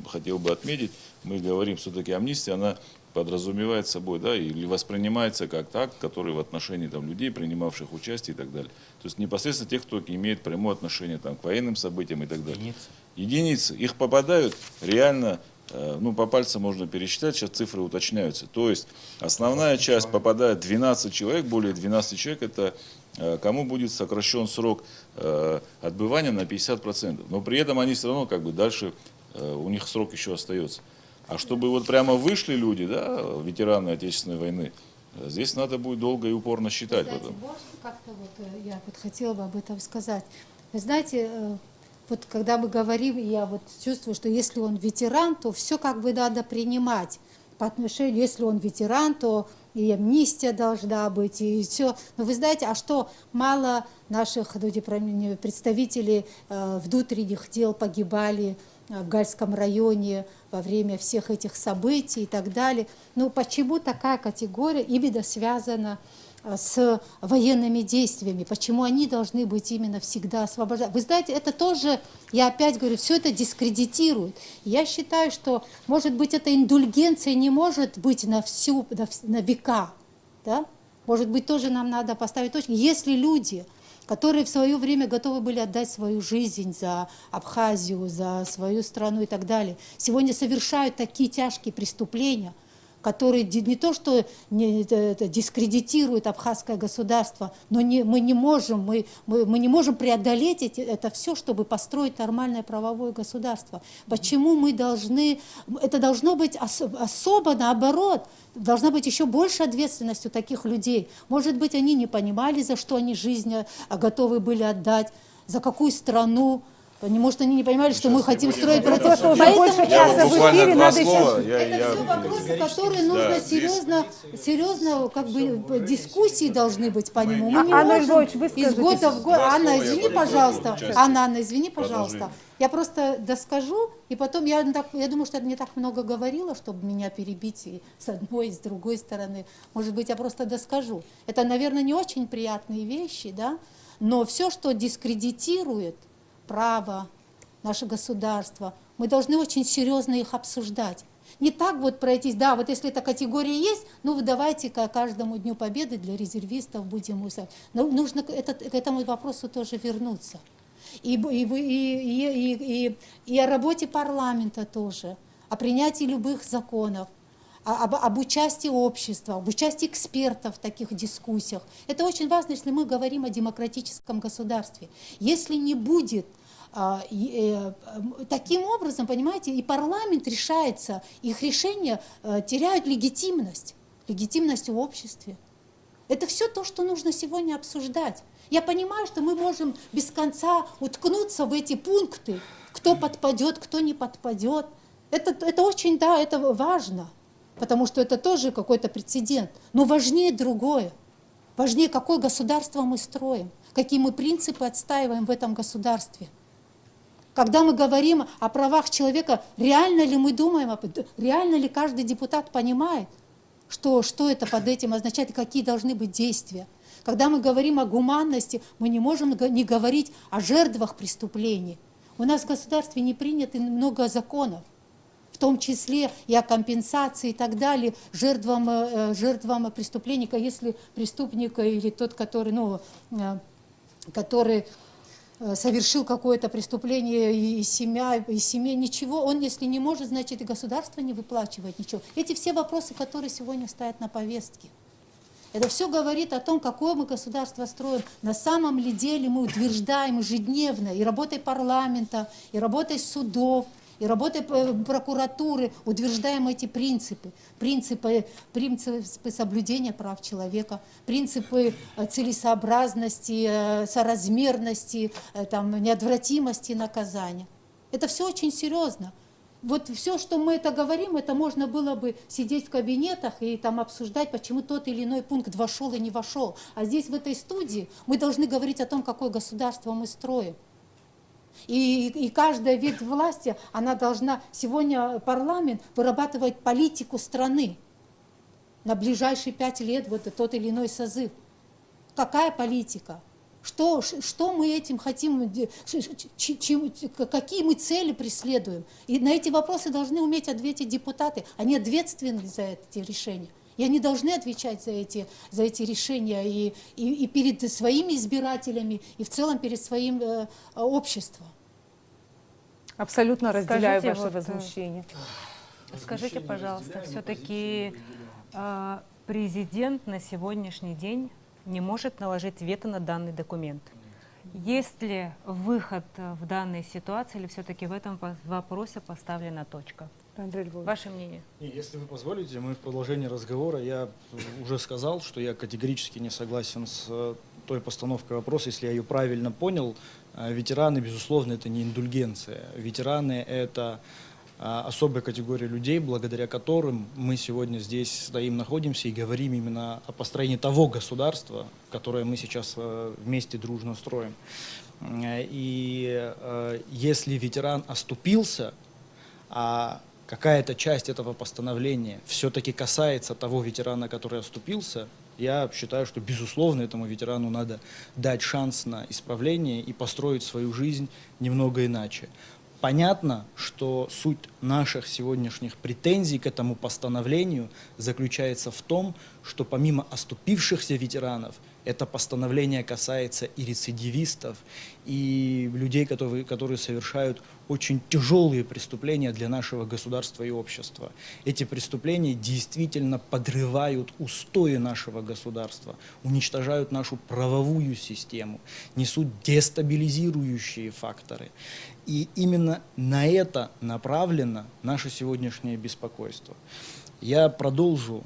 хотел бы отметить, мы говорим, все-таки амнистия, она подразумевает собой, да, или воспринимается как акт, который в отношении там, людей, принимавших участие и так далее. То есть непосредственно тех, кто имеет прямое отношение там, к военным событиям и так далее. Единицы. Их попадают реально, ну, по пальцам можно пересчитать, сейчас цифры уточняются. То есть основная часть попадает 12 человек, более 12 человек, это кому будет сокращен срок отбывания на 50%. Но при этом они все равно как бы дальше, у них срок еще остается. А чтобы вот прямо вышли люди, да, ветераны Отечественной войны, здесь надо будет долго и упорно считать. Знаете, можно как-то вот, я вот хотела бы об этом сказать. Вы знаете, вот когда мы говорим, я вот чувствую, что если он ветеран, то все как бы надо принимать. По отношению, если он ветеран, то и амнистия должна быть, и все. Но вы знаете, а что мало наших представителей внутренних дел погибали в Гальском районе во время всех этих событий и так далее. Ну почему такая категория именно связана с военными действиями? Почему они должны быть именно всегда освобождены? Вы знаете, это тоже, я опять говорю, все это дискредитирует. Я считаю, что, может быть, эта индульгенция не может быть на века. Да? Может быть, тоже нам надо поставить точку. Если люди, которые в свое время готовы были отдать свою жизнь за Абхазию, за свою страну и так далее, сегодня совершают такие тяжкие преступления, которые не то что дискредитируют абхазское государство, но мы не можем преодолеть это все, чтобы построить нормальное правовое государство. Почему мы должны, это должно быть особо наоборот, должна быть еще больше ответственность у таких людей. Может быть, они не понимали, за что они жизнь готовы были отдать, за какую страну. Может, они не понимали, что мы хотим строить против... Больше часа в эфире, надо еще... Это все вопросы, которые нужно серьезно, как бы, дискуссии должны быть по нему. Мы не Анна можем Львович, из года в год... Анна, извини, пожалуйста. Анна, извини, пожалуйста. Я просто доскажу, и потом, я думаю, что я не так много говорила, чтобы меня перебить и с одной, и с другой стороны. Может быть, я просто доскажу. Это, наверное, не очень приятные вещи, да? Но все, что дискредитирует право, наше государство, мы должны очень серьезно их обсуждать. Не так вот пройтись, да, вот если эта категория есть, ну давайте к каждому Дню Победы для резервистов будем усадить. Но нужно к этому вопросу тоже вернуться. И о работе парламента тоже, о принятии любых законов, об участии общества, об участии экспертов в таких дискуссиях. Это очень важно, если мы говорим о демократическом государстве. Если не будет таким образом, понимаете, и парламент решается, их решения теряют легитимность в обществе. Это все то, что нужно сегодня обсуждать. Я понимаю, что мы можем без конца уткнуться в эти пункты, кто подпадет, кто не подпадет. Это очень, да, это важно. Потому что это тоже какой-то прецедент. Но важнее другое. Важнее, какое государство мы строим, какие мы принципы отстаиваем в этом государстве. Когда мы говорим о правах человека, реально ли мы думаем, реально ли каждый депутат понимает, что это под этим означает и какие должны быть действия. Когда мы говорим о гуманности, мы не можем не говорить о жертвах преступлений. У нас в государстве не принято много законов. в том числе и о компенсации и так далее жертвам преступлений, если преступник или тот, который, который совершил какое-то преступление, и семья, ничего, он, если не может, значит, и государство не выплачивает ничего. Эти все вопросы, которые сегодня стоят на повестке. Это все говорит о том, какое мы государство строим. На самом ли деле мы утверждаем ежедневно и работой парламента, и работой судов, и работой прокуратуры утверждаем эти принципы. Принципы соблюдения прав человека, принципы целесообразности, соразмерности, неотвратимости наказания. Это все очень серьезно. Вот все, что мы это говорим, это можно было бы сидеть в кабинетах и там обсуждать, почему тот или иной пункт вошел и не вошел. А здесь, в этой студии, мы должны говорить о том, какое государство мы строим. И каждая ветвь власти, она должна, сегодня парламент вырабатывать политику страны на ближайшие 5 лет, вот тот или иной созыв. Какая политика? Что мы этим хотим, какие мы цели преследуем? И на эти вопросы должны уметь ответить депутаты. Они ответственны за эти решения. И они должны отвечать за эти решения и перед своими избирателями, и в целом перед своим обществом. Абсолютно разделяю Скажите, ваше возмущение. Скажите, пожалуйста, все-таки президент на сегодняшний день не может наложить вето на данный документ. Есть ли выход в данной ситуации, или все-таки в этом вопросе поставлена точка? Андрей Львович. Ваше мнение? Если вы позволите, мы в продолжении разговора, я уже сказал, что я категорически не согласен с той постановкой вопроса, если я ее правильно понял. Ветераны, безусловно, это не индульгенция. Ветераны – это особая категория людей, благодаря которым мы сегодня здесь стоим, находимся и говорим именно о построении того государства, которое мы сейчас вместе дружно строим. И если ветеран оступился, а какая-то часть этого постановления все-таки касается того ветерана, который оступился, я считаю, что, безусловно, этому ветерану надо дать шанс на исправление и построить свою жизнь немного иначе. Понятно, что суть наших сегодняшних претензий к этому постановлению заключается в том, что помимо оступившихся ветеранов, это постановление касается и рецидивистов, и людей, которые совершают очень тяжелые преступления для нашего государства и общества. Эти преступления действительно подрывают устои нашего государства, уничтожают нашу правовую систему, несут дестабилизирующие факторы. И именно на это направлено наше сегодняшнее беспокойство. Я продолжу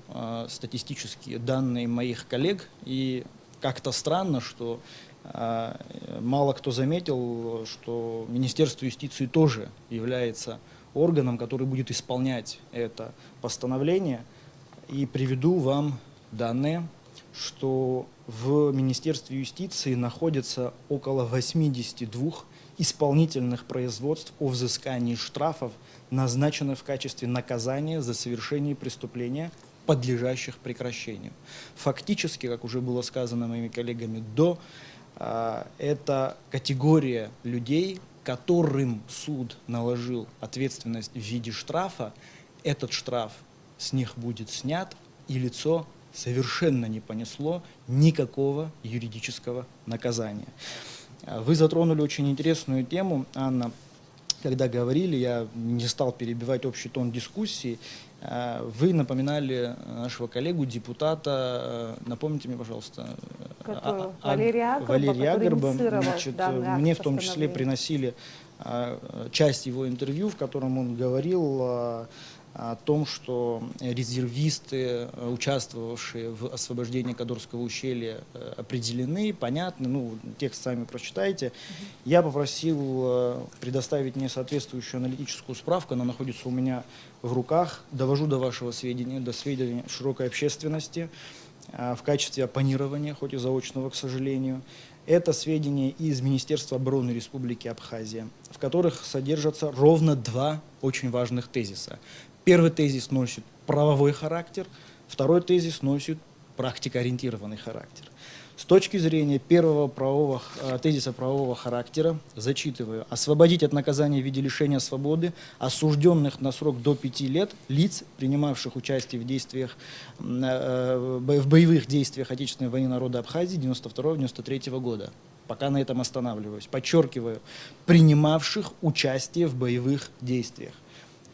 статистические данные моих коллег, и как-то странно, что мало кто заметил, что Министерство юстиции тоже является органом, который будет исполнять это постановление. И приведу вам данные, что в Министерстве юстиции находится около 82 исполнительных производств о взыскании штрафов, назначенных в качестве наказания за совершение преступления, подлежащих прекращению. Фактически, как уже было сказано моими коллегами это категория людей, которым суд наложил ответственность в виде штрафа. Этот штраф с них будет снят, и лицо совершенно не понесло никакого юридического наказания. Вы затронули очень интересную тему, Анна. Когда говорили, я не стал перебивать общий тон дискуссии. Вы напоминали нашего коллегу, депутата, напомните мне, пожалуйста, Валерия Агрба. Мне в том числе приносили часть его интервью, в котором он говорил о том, что резервисты, участвовавшие в освобождении Кадорского ущелья, определены, понятны, текст сами прочитайте. Я попросил предоставить мне соответствующую аналитическую справку, она находится у меня в руках, довожу до вашего сведения, до сведения широкой общественности в качестве оппонирования, хоть и заочного, к сожалению. Это сведения из Министерства обороны Республики Абхазия, в которых содержатся ровно 2 очень важных тезиса. Первый тезис носит правовой характер, второй тезис носит практикоориентированный характер. С точки зрения первого тезиса правового характера, зачитываю, освободить от наказания в виде лишения свободы осужденных на срок до 5 лет лиц, принимавших участие в действиях, в боевых действиях Отечественной войны народа Абхазии 92-93 года. Пока на этом останавливаюсь. Подчеркиваю, принимавших участие в боевых действиях.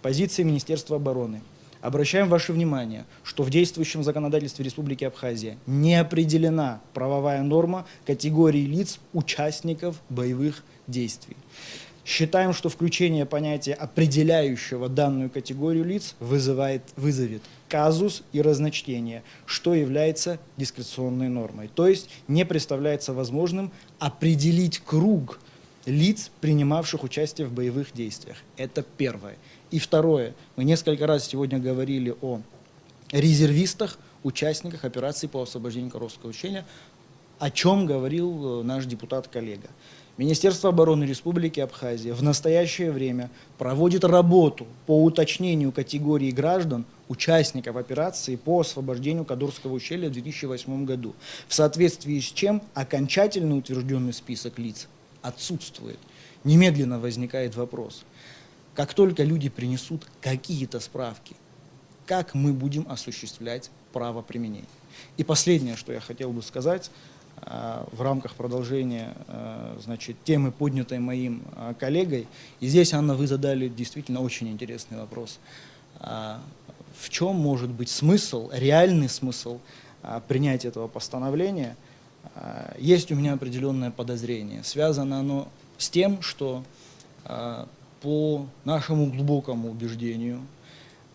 Позиция Министерства обороны. Обращаем ваше внимание, что в действующем законодательстве Республики Абхазия не определена правовая норма категории лиц, участников боевых действий. Считаем, что включение понятия, определяющего данную категорию лиц, вызовет казус и разночтение, что является дискреционной нормой. То есть не представляется возможным определить круг лиц, принимавших участие в боевых действиях. Это первое. И второе. Мы несколько раз сегодня говорили о резервистах, участниках операции по освобождению Каховского ущелья, о чем говорил наш депутат-коллега. Министерство обороны Республики Абхазия в настоящее время проводит работу по уточнению категории граждан, участников операции по освобождению Кадурского ущелья в 2008 году, в соответствии с чем окончательно утвержденный список лиц отсутствует. Немедленно возникает вопрос, как только люди принесут какие-то справки, как мы будем осуществлять право применения. И последнее, что я хотел бы сказать, в рамках продолжения темы, поднятой моим коллегой. И здесь, Анна, вы задали действительно очень интересный вопрос. В чем может быть смысл, реальный смысл принятия этого постановления? Есть у меня определенное подозрение. Связано оно с тем, что по нашему глубокому убеждению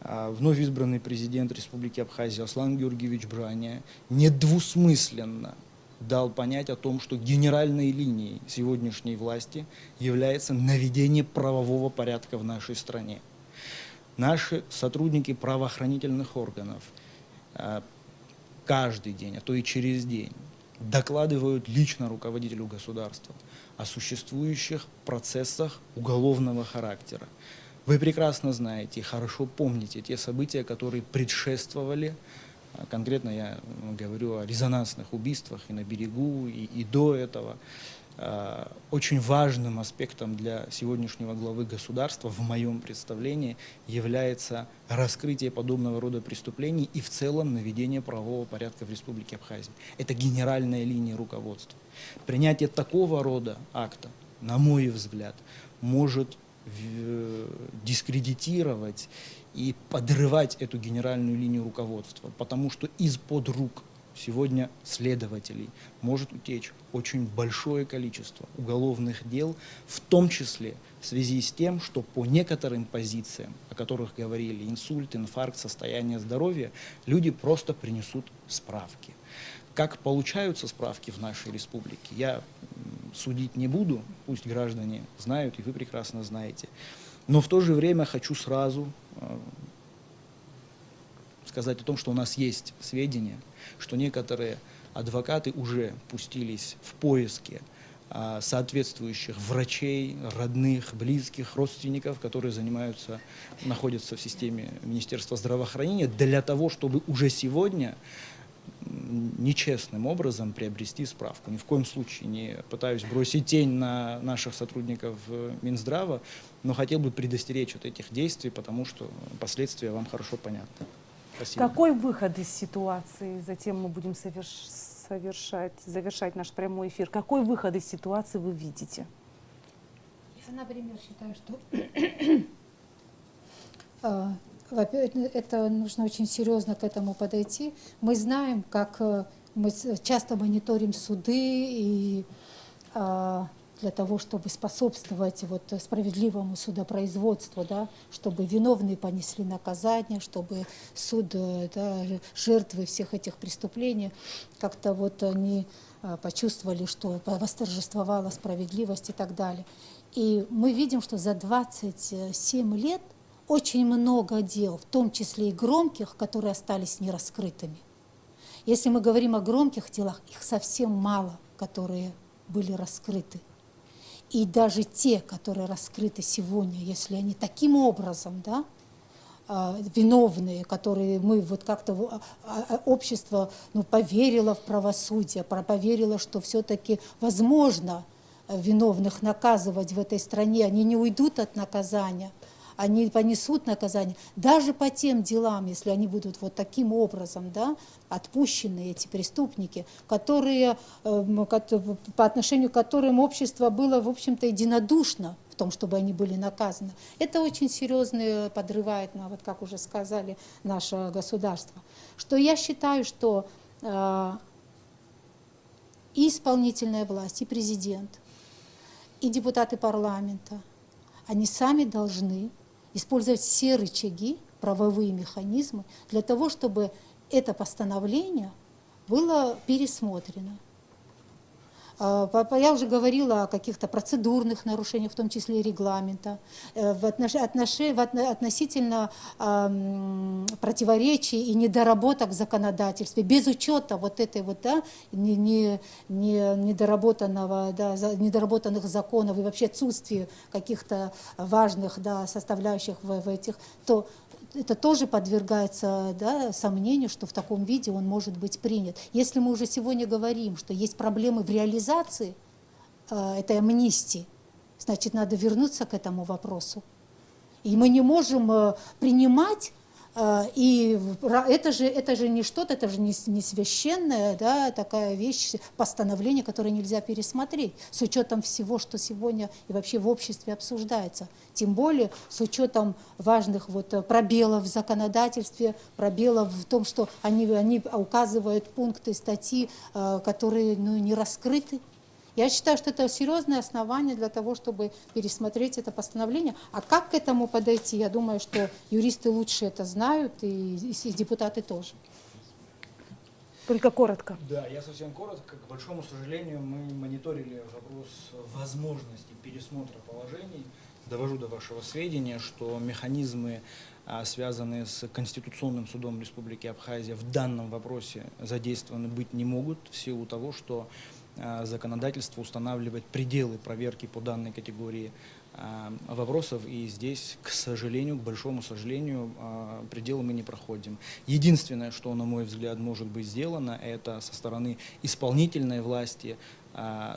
вновь избранный президент Республики Абхазия Аслан Георгиевич Браня недвусмысленно дал понять о том, что генеральной линией сегодняшней власти является наведение правового порядка в нашей стране. Наши сотрудники правоохранительных органов каждый день, а то и через день, докладывают лично руководителю государства о существующих процессах уголовного характера. Вы прекрасно знаете и хорошо помните те события, которые предшествовали. Конкретно я говорю о резонансных убийствах и на берегу, и до этого. Очень важным аспектом для сегодняшнего главы государства, в моем представлении, является раскрытие подобного рода преступлений и в целом наведение правового порядка в Республике Абхазия. Это генеральная линия руководства. Принятие такого рода акта, на мой взгляд, может дискредитировать и подрывать эту генеральную линию руководства, потому что из-под рук сегодня следователей может утечь очень большое количество уголовных дел, в том числе в связи с тем, что по некоторым позициям, о которых говорили, инсульт, инфаркт, состояние здоровья, люди просто принесут справки. Как получаются справки в нашей республике, я судить не буду, пусть граждане знают, и вы прекрасно знаете. Но в то же время хочу сразу сказать о том, что у нас есть сведения, что некоторые адвокаты уже пустились в поиски соответствующих врачей, родных, близких, родственников, которые находятся в системе Министерства здравоохранения, для того, чтобы уже сегодня нечестным образом приобрести справку. Ни в коем случае не пытаюсь бросить тень на наших сотрудников Минздрава, но хотел бы предостеречь от этих действий, потому что последствия вам хорошо понятны. Спасибо. Какой выход из ситуации? Затем мы будем завершать наш прямой эфир. Какой выход из ситуации вы видите? Я, например, считаю, что во-первых, это нужно очень серьезно к этому подойти. Мы знаем, как мы часто мониторим суды и для того, чтобы способствовать справедливому судопроизводству, да, чтобы виновные понесли наказание, чтобы суд, жертвы всех этих преступлений как-то они почувствовали, что восторжествовала справедливость и так далее. И мы видим, что за 27 лет очень много дел, в том числе и громких, которые остались нераскрытыми. Если мы говорим о громких делах, их совсем мало, которые были раскрыты. И даже те, которые раскрыты сегодня, если они таким образом виновные, которые мы вот как-то общество поверило в правосудие, поверило, что все-таки возможно виновных наказывать в этой стране, они не уйдут от наказания, они понесут наказание, даже по тем делам, если они будут вот таким образом, да, отпущены, эти преступники, которые, по отношению к которым общество было, в общем-то, единодушно в том, чтобы они были наказаны. Это очень серьезно подрывает, вот как уже сказали, наше государство. Что я считаю, что и исполнительная власть, и президент, и депутаты парламента, они сами должны использовать все рычаги, правовые механизмы для того, чтобы это постановление было пересмотрено. Я уже говорила о каких-то процедурных нарушениях, в том числе и регламента, относительно противоречий и недоработок в законодательстве, без учета вот этой вот, да, недоработанных законов и вообще отсутствия каких-то важных, да, составляющих в этих, то это тоже подвергается, да, сомнению, что в таком виде он может быть принят. Если мы уже сегодня говорим, что есть проблемы в реализации этой амнистии, значит, надо вернуться к этому вопросу. И мы не можем принимать, и это же не что-то, это же не священная, да, такая вещь, постановление, которое нельзя пересмотреть, с учетом всего, что сегодня и вообще в обществе обсуждается. Тем более с учетом важных вот пробелов в законодательстве, пробелов в том, что они указывают пункты статьи, которые не раскрыты. Я считаю, что это серьезное основание для того, чтобы пересмотреть это постановление. А как к этому подойти, я думаю, что юристы лучше это знают, и депутаты тоже. Только коротко. Да, я совсем коротко. К большому сожалению, мы мониторили вопрос возможности пересмотра положений. Довожу до вашего сведения, что механизмы, связанные с Конституционным судом Республики Абхазия, в данном вопросе задействованы быть не могут в силу того, что законодательство устанавливает пределы проверки по данной категории вопросов, и здесь, к сожалению, к большому сожалению, пределы мы не проходим. Единственное, что, на мой взгляд, может быть сделано, это со стороны исполнительной власти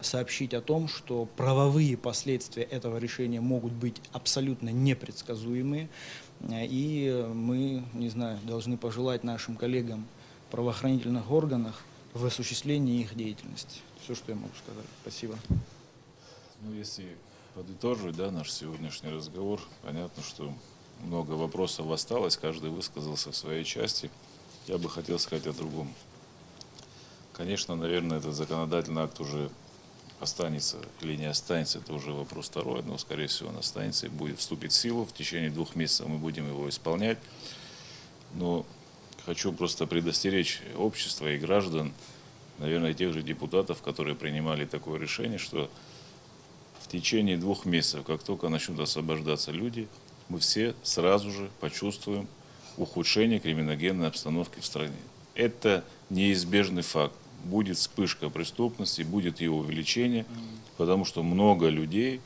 сообщить о том, что правовые последствия этого решения могут быть абсолютно непредсказуемые, и мы, не знаю, должны пожелать нашим коллегам в правоохранительных органах в осуществлении их деятельности. Все, что я могу сказать. Спасибо. Ну, если подытоживать, да, наш сегодняшний разговор, понятно, что много вопросов осталось, каждый высказался в своей части. Я бы хотел сказать о другом. Конечно, наверное, этот законодательный акт уже останется или не останется, это уже вопрос второй, но, скорее всего, он останется и будет вступить в силу. В течение 2 месяцев мы будем его исполнять. Но хочу просто предостеречь общество и граждан, наверное, тех же депутатов, которые принимали такое решение, что в течение 2 месяцев, как только начнут освобождаться люди, мы все сразу же почувствуем ухудшение криминогенной обстановки в стране. Это неизбежный факт. Будет вспышка преступности, будет ее увеличение, потому что много людей,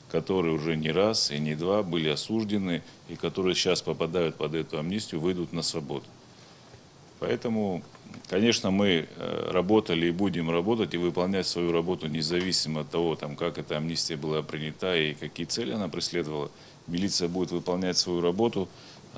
которые уже не раз и не два были осуждены, и которые сейчас попадают под эту амнистию, выйдут на свободу. Поэтому, конечно, мы работали и будем работать и выполнять свою работу независимо от того, как эта амнистия была принята и какие цели она преследовала. Милиция будет выполнять свою работу,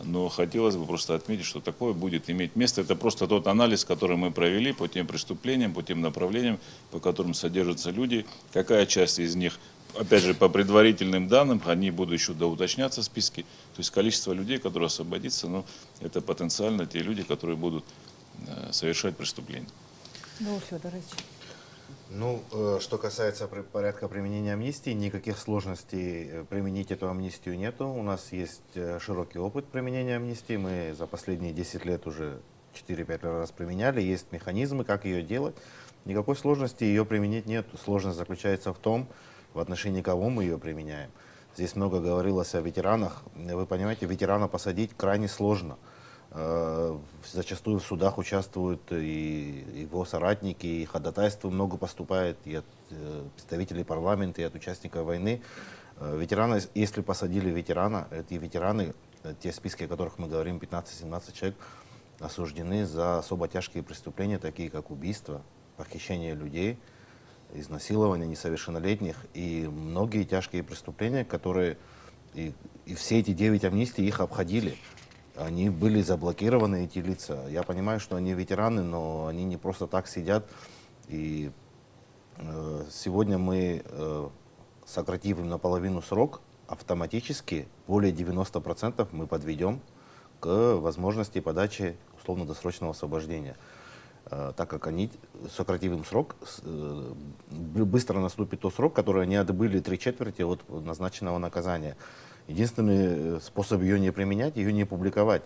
но хотелось бы просто отметить, что такое будет иметь место. Это просто тот анализ, который мы провели по тем преступлениям, по тем направлениям, по которым содержатся люди. Какая часть из них, опять же, по предварительным данным, они будут еще доуточняться в списке. То есть количество людей, которые освободятся, это потенциально те люди, которые будут совершать преступления. Львов Федорович. Что касается порядка применения амнистии, никаких сложностей применить эту амнистию нету. У нас есть широкий опыт применения амнистии. Мы за последние 10 лет уже 4-5 раз применяли. Есть механизмы, как ее делать. Никакой сложности ее применить нет. Сложность заключается в том, в отношении кого мы ее применяем. Здесь много говорилось о ветеранах. Вы понимаете, ветерана посадить крайне сложно. Зачастую в судах участвуют и его соратники, и ходатайства много поступает и от представителей парламента, и от участников войны. Ветерана, если посадили ветерана, эти ветераны те списки, о которых мы говорим, 15-17 человек, осуждены за особо тяжкие преступления, такие как убийство, похищение людей, изнасилование несовершеннолетних и многие тяжкие преступления, которые и все эти 9 амнистий их обходили. Они были заблокированы, эти лица. Я понимаю, что они ветераны, но они не просто так сидят. И сегодня мы, сократив им наполовину срок, автоматически более 90% мы подведем к возможности подачи условно-досрочного освобождения. Так как они, сократив им срок, быстро наступит тот срок, который они отбыли 3/4 от назначенного наказания. Единственный способ ее не применять, ее не публиковать.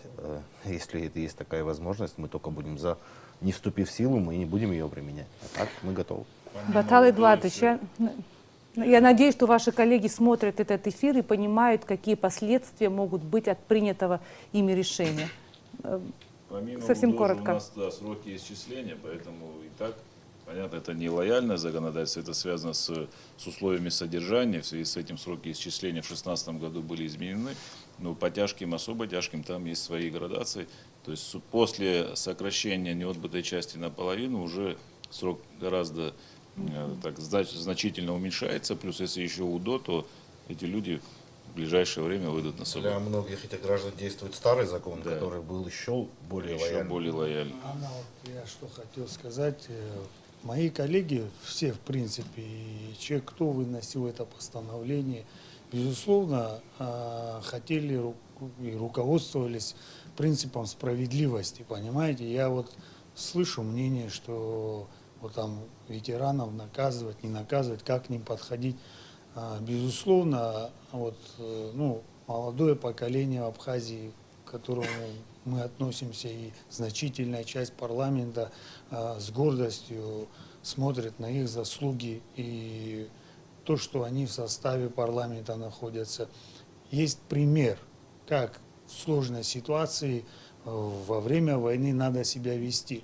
Если это есть такая возможность, мы только будем за, не вступив в силу, мы не будем ее применять. А так мы готовы. Батал Эдуардович, я надеюсь, что ваши коллеги смотрят этот эфир и понимают, какие последствия могут быть от принятого ими решения. Помимо Совсем УДОЖа коротко. у нас сроки исчисления, поэтому и так, понятно, это не лояльное законодательство, это связано с условиями содержания. В связи с этим сроки исчисления в 2016 году были изменены, но по тяжким, особо тяжким там есть свои градации. То есть после сокращения неотбытой части наполовину уже срок гораздо значительно уменьшается. Плюс если еще УДО, то эти люди в ближайшее время выйдут на свободу. Для многих этих граждан действует старый закон, Да. который был еще более лояльным. более лояльный. Я что хотел сказать. Мои коллеги, все в принципе, и кто выносил это постановление, безусловно, хотели и руководствовались принципом справедливости, понимаете? Я вот слышу мнение, что вот там ветеранов наказывать, не наказывать, как к ним подходить. Безусловно, вот, молодое поколение в Абхазии, к которому мы относимся, и значительная часть парламента с гордостью смотрит на их заслуги и то, что они в составе парламента находятся. Есть пример, как в сложной ситуации во время войны надо себя вести.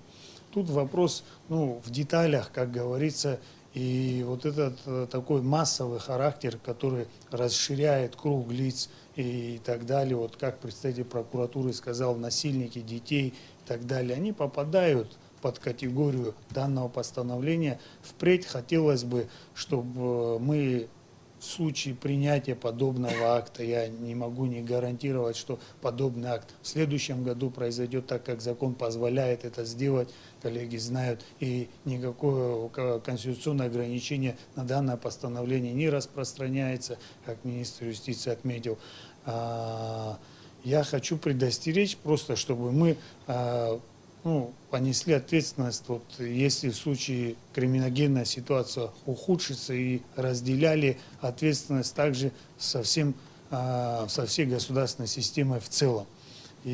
Тут вопрос в деталях, как говорится, и вот этот такой массовый характер, который расширяет круг лиц и так далее, вот как представитель прокуратуры сказал, насильники детей и так далее, они попадают под категорию данного постановления. Впредь хотелось бы, чтобы мы в случае принятия подобного акта, я не могу не гарантировать, что подобный акт в следующем году произойдет так, как закон позволяет это сделать, коллеги знают, и никакое конституционное ограничение на данное постановление не распространяется, как министр юстиции отметил. Я хочу предостеречь просто, чтобы мы понесли ответственность, вот, если в случае криминогенная ситуация ухудшится, и разделяли ответственность также со всей государственной системой в целом. И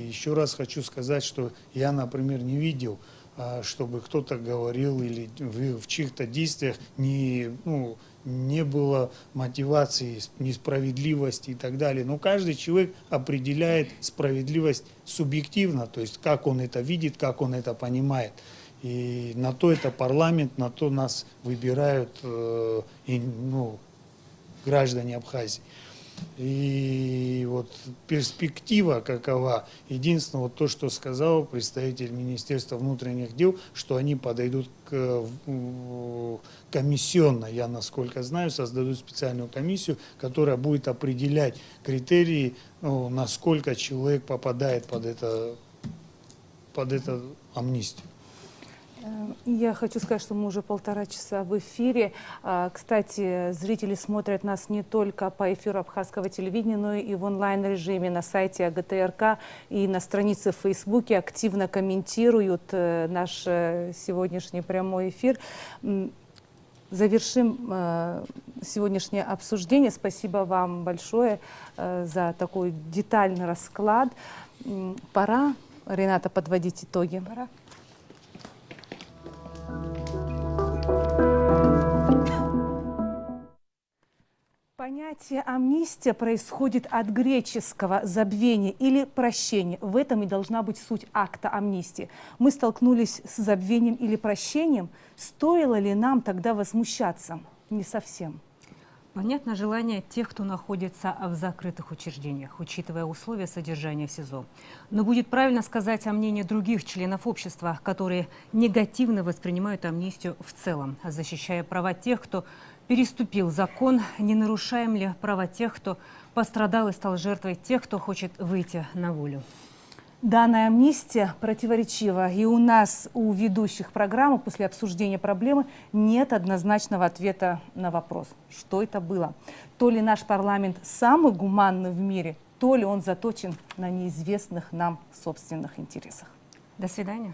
еще раз хочу сказать, что я, например, не видел, чтобы кто-то говорил или в чьих-то действиях не было мотивации, несправедливости и так далее. Но каждый человек определяет справедливость субъективно, то есть как он это видит, как он это понимает. И на то это парламент, на то нас выбирают граждане Абхазии. И вот перспектива какова? Единственное, вот то, что сказал представитель Министерства внутренних дел, что они подойдут комиссионно, я насколько знаю, создадут специальную комиссию, которая будет определять критерии, насколько человек попадает под эту амнистию. Я хочу сказать, что мы уже 1,5 часа в эфире. Кстати, зрители смотрят нас не только по эфиру абхазского телевидения, но и в онлайн-режиме на сайте АГТРК и на странице в Фейсбуке. Активно комментируют наш сегодняшний прямой эфир. Завершим сегодняшнее обсуждение. Спасибо вам большое за такой детальный расклад. Пора, Рената, подводить итоги. Пора. Понятие амнистия происходит от греческого забвения или прощения. В этом и должна быть суть акта амнистии. Мы столкнулись с забвением или прощением. Стоило ли нам тогда возмущаться? Не совсем. Понятно желание тех, кто находится в закрытых учреждениях, учитывая условия содержания в СИЗО. Но будет правильно сказать о мнении других членов общества, которые негативно воспринимают амнистию в целом, защищая права тех, кто переступил закон, не нарушаем ли права тех, кто пострадал и стал жертвой тех, кто хочет выйти на волю. Данная амнистия противоречива, и у нас, у ведущих программы, после обсуждения проблемы, нет однозначного ответа на вопрос, что это было. То ли наш парламент самый гуманный в мире, то ли он заточен на неизвестных нам собственных интересах. До свидания.